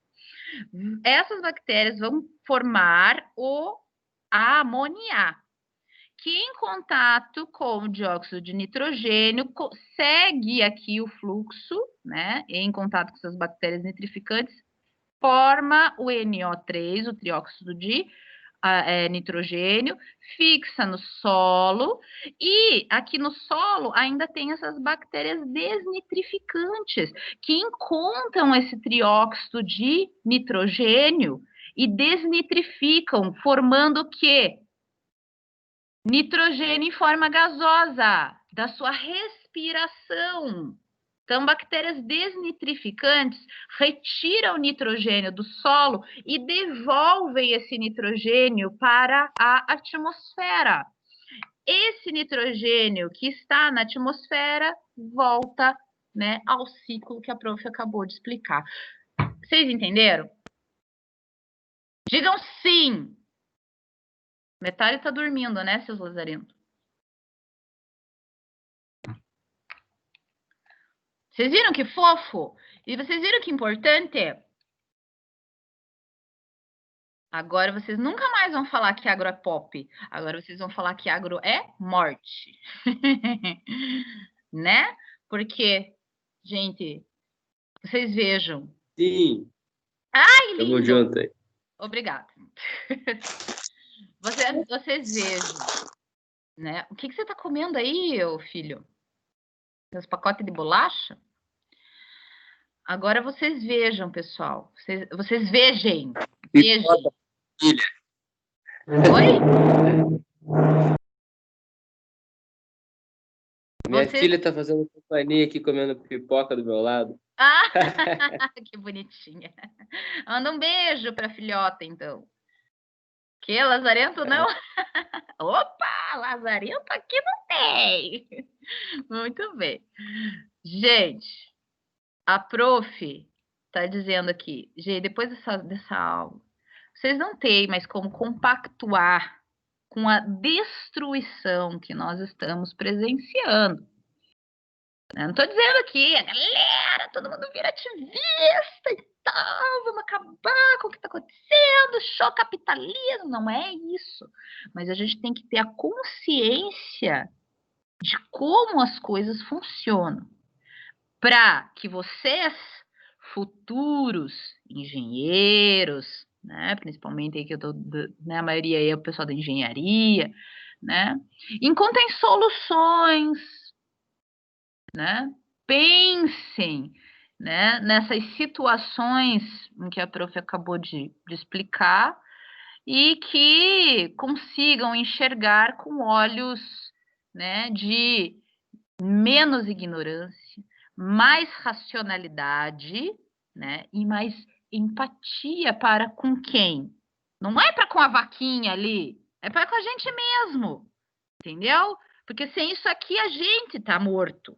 A: Essas bactérias vão formar o amonia, que em contato com o dióxido de nitrogênio segue aqui o fluxo, né? Em contato com essas bactérias nitrificantes, forma o NO3, o trióxido de nitrogênio, fixa no solo, e aqui no solo ainda tem essas bactérias desnitrificantes, que encontram esse trióxido de nitrogênio e desnitrificam, formando o quê? Nitrogênio em forma gasosa, da sua respiração. Então, bactérias desnitrificantes retiram o nitrogênio do solo e devolvem esse nitrogênio para a atmosfera. Esse nitrogênio que está na atmosfera volta, né, ao ciclo que a prof acabou de explicar. Vocês entenderam? Digam sim. Metade está dormindo, né, seus lazarentos? Vocês viram que fofo? E vocês viram que importante? Agora vocês nunca mais vão falar que agro é pop. Agora vocês vão falar que agro é morte. Né? Porque, gente, vocês vejam.
C: Sim.
A: Ai, lindo!
C: Tamo junto aí.
A: Obrigada. Vocês vejam, né? O que você está comendo aí, filho? Os pacotes de bolacha? Agora vocês vejam, pessoal. Vocês vejem. Vejem. Oi?
C: Minha filha tá fazendo companhia aqui, comendo pipoca do meu lado.
A: Ah, que bonitinha. Manda um beijo pra filhota, então. Que, lazarento não? Opa, lazarento aqui não tem. Muito bem. Gente, a prof tá dizendo aqui, gente, depois dessa aula, vocês não têm mais como compactuar com a destruição que nós estamos presenciando. Eu não estou dizendo aqui, a galera, todo mundo vira ativista e tal, vamos acabar com o que está acontecendo, show capitalismo, não é isso. Mas a gente tem que ter a consciência de como as coisas funcionam, para que vocês, futuros engenheiros, né, principalmente aí que eu tô, né, a maioria aí é o pessoal da engenharia, né, encontrem soluções, né, pensem, né, nessas situações em que a prof acabou de explicar e que consigam enxergar com olhos, né, de menos ignorância, mais racionalidade, né, e mais empatia para com quem? Não é para com a vaquinha ali, é para com a gente mesmo, entendeu? Porque sem isso aqui a gente tá morto.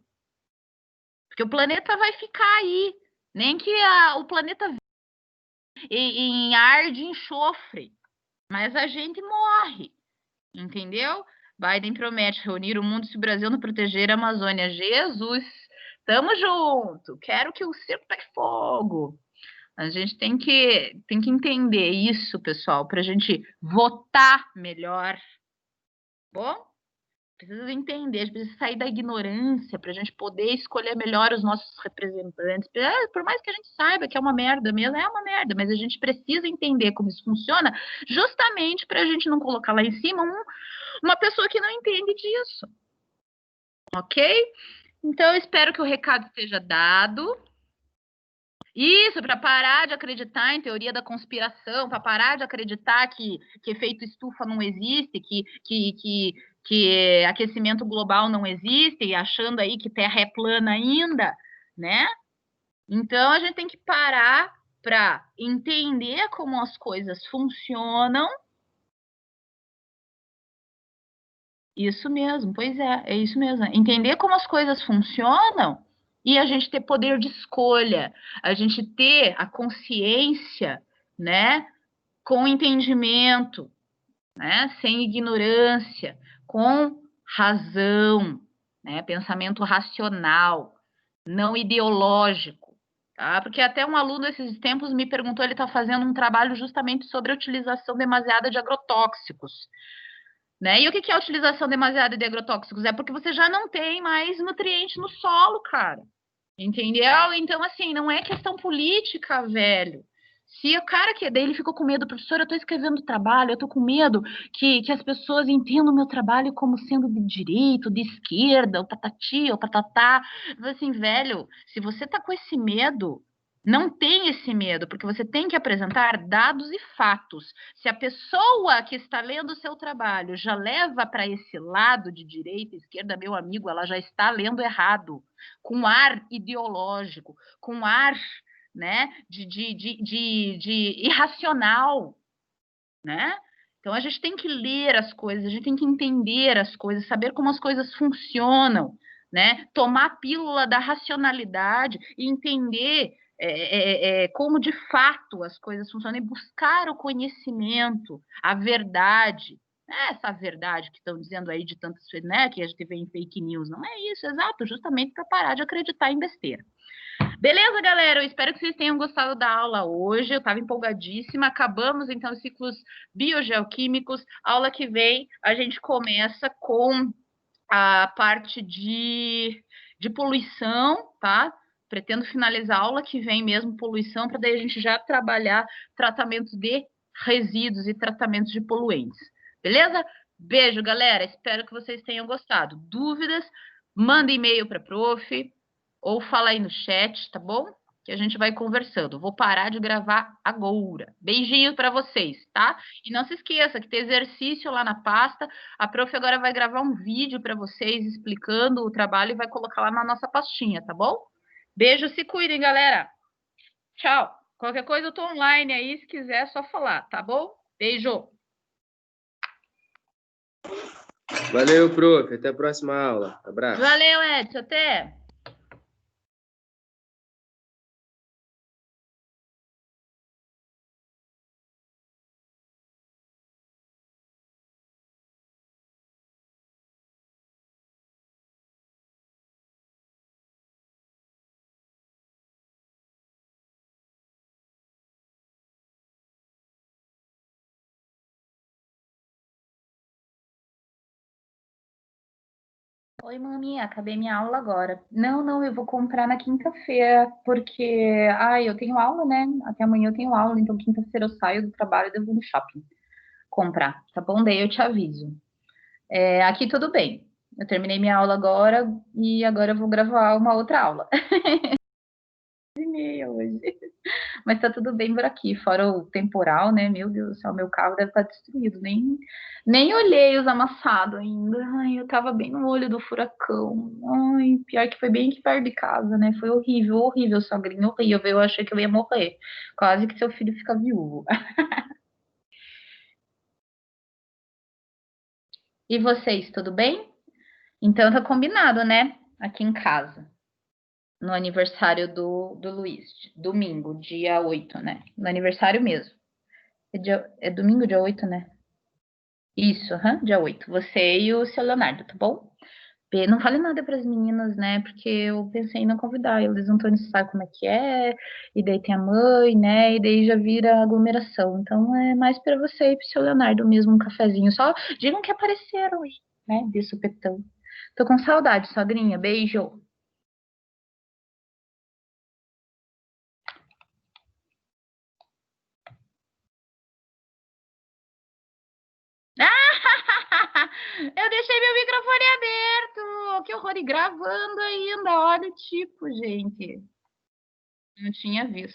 A: Porque o planeta vai ficar aí, nem que o planeta em ar de enxofre, mas a gente morre, entendeu? Biden promete reunir o mundo se o Brasil não proteger a Amazônia. Jesus, tamo junto. Quero que o circo pegue fogo. A gente tem que entender isso, pessoal, para a gente votar melhor. Bom? Precisa entender, a gente precisa sair da ignorância para a gente poder escolher melhor os nossos representantes. Por mais que a gente saiba que é uma merda mesmo, é uma merda, mas a gente precisa entender como isso funciona, justamente para a gente não colocar lá em cima uma pessoa que não entende disso. Ok? Então, eu espero que o recado esteja dado. Isso, para parar de acreditar em teoria da conspiração, para parar de acreditar que efeito estufa não existe, que aquecimento global não existe, e achando aí que Terra é plana ainda, né? Então, a gente tem que parar para entender como as coisas funcionam. Isso mesmo, pois é isso mesmo. Entender como as coisas funcionam e a gente ter poder de escolha, a gente ter a consciência, né, com entendimento, né, sem ignorância, com razão, né, pensamento racional, não ideológico, tá? Porque até um aluno esses tempos me perguntou, ele está fazendo um trabalho justamente sobre a utilização demasiada de agrotóxicos. Né? E o que é a utilização demasiada de agrotóxicos? É porque você já não tem mais nutriente no solo, cara. Entendeu? Então, assim, não é questão política, velho. Se o cara que daí ele ficou com medo, professor, eu tô escrevendo trabalho, eu tô com medo que as pessoas entendam o meu trabalho como sendo de direita, de esquerda, ou patati, ou patatá. Assim, velho, se você tá com esse medo, não tem esse medo, porque você tem que apresentar dados e fatos. Se a pessoa que está lendo o seu trabalho já leva para esse lado de direita, esquerda, meu amigo, ela já está lendo errado, com ar ideológico, com ar, né, de irracional, né? Então a gente tem que ler as coisas, a gente tem que entender as coisas, saber como as coisas funcionam, né? Tomar a pílula da racionalidade e entender como de fato as coisas funcionam e buscar o conhecimento, a verdade. Não é essa verdade que estão dizendo aí de tantas, né, que a gente vê em fake news, não é isso, exato, justamente para parar de acreditar em besteira. Beleza, galera? Eu espero que vocês tenham gostado da aula hoje. Eu estava empolgadíssima. Acabamos, então, os ciclos biogeoquímicos. Aula que vem, a gente começa com a parte de poluição, tá? Pretendo finalizar a aula que vem mesmo, poluição, para daí a gente já trabalhar tratamentos de resíduos e tratamentos de poluentes. Beleza? Beijo, galera. Espero que vocês tenham gostado. Dúvidas? Manda e-mail para a prof. Ou fala aí no chat, tá bom? Que a gente vai conversando. Vou parar de gravar agora. Beijinho para vocês, tá? E não se esqueça que tem exercício lá na pasta. A prof agora vai gravar um vídeo para vocês explicando o trabalho e vai colocar lá na nossa pastinha, tá bom? Beijo, se cuidem, galera. Tchau. Qualquer coisa eu tô online aí, se quiser é só falar, tá bom? Beijo.
C: Valeu, prof. Até a próxima aula. Abraço.
A: Valeu, Edson. Até. Oi, maminha, acabei minha aula agora. Não, eu vou comprar na quinta-feira, porque, eu tenho aula, né? Até amanhã eu tenho aula, então quinta-feira eu saio do trabalho e devo no shopping comprar, tá bom? Daí eu te aviso. Aqui tudo bem. Eu terminei minha aula agora e agora eu vou gravar uma outra aula. E-mail hoje. Mas tá tudo bem por aqui, fora o temporal, né? Meu Deus do céu, meu carro deve estar destruído. Nem olhei os amassados ainda. Ai, eu tava bem no olho do furacão. Ai, pior que foi bem aqui perto de casa, né? Foi horrível, horrível, sogrinho, horrível. Eu achei que eu ia morrer. Quase que seu filho fica viúvo. E vocês, tudo bem? Então tá combinado, né? Aqui em casa. No aniversário do Luiz. Domingo, dia 8, né? No aniversário mesmo. É domingo, dia 8, né? Isso, dia 8. Você e o seu Leonardo, tá bom? Não falei nada para as meninas, né? Porque eu pensei em não convidar. Eles não estão sabe como é que é. E daí tem a mãe, né? E daí já vira aglomeração. Então é mais para você e pro seu Leonardo mesmo um cafezinho. Só digam que apareceram aí, né? De supetão. Tô com saudade, sogrinha. Beijo. Eu deixei meu microfone aberto. Que horror! E gravando ainda. Olha o tipo, gente. Não tinha visto.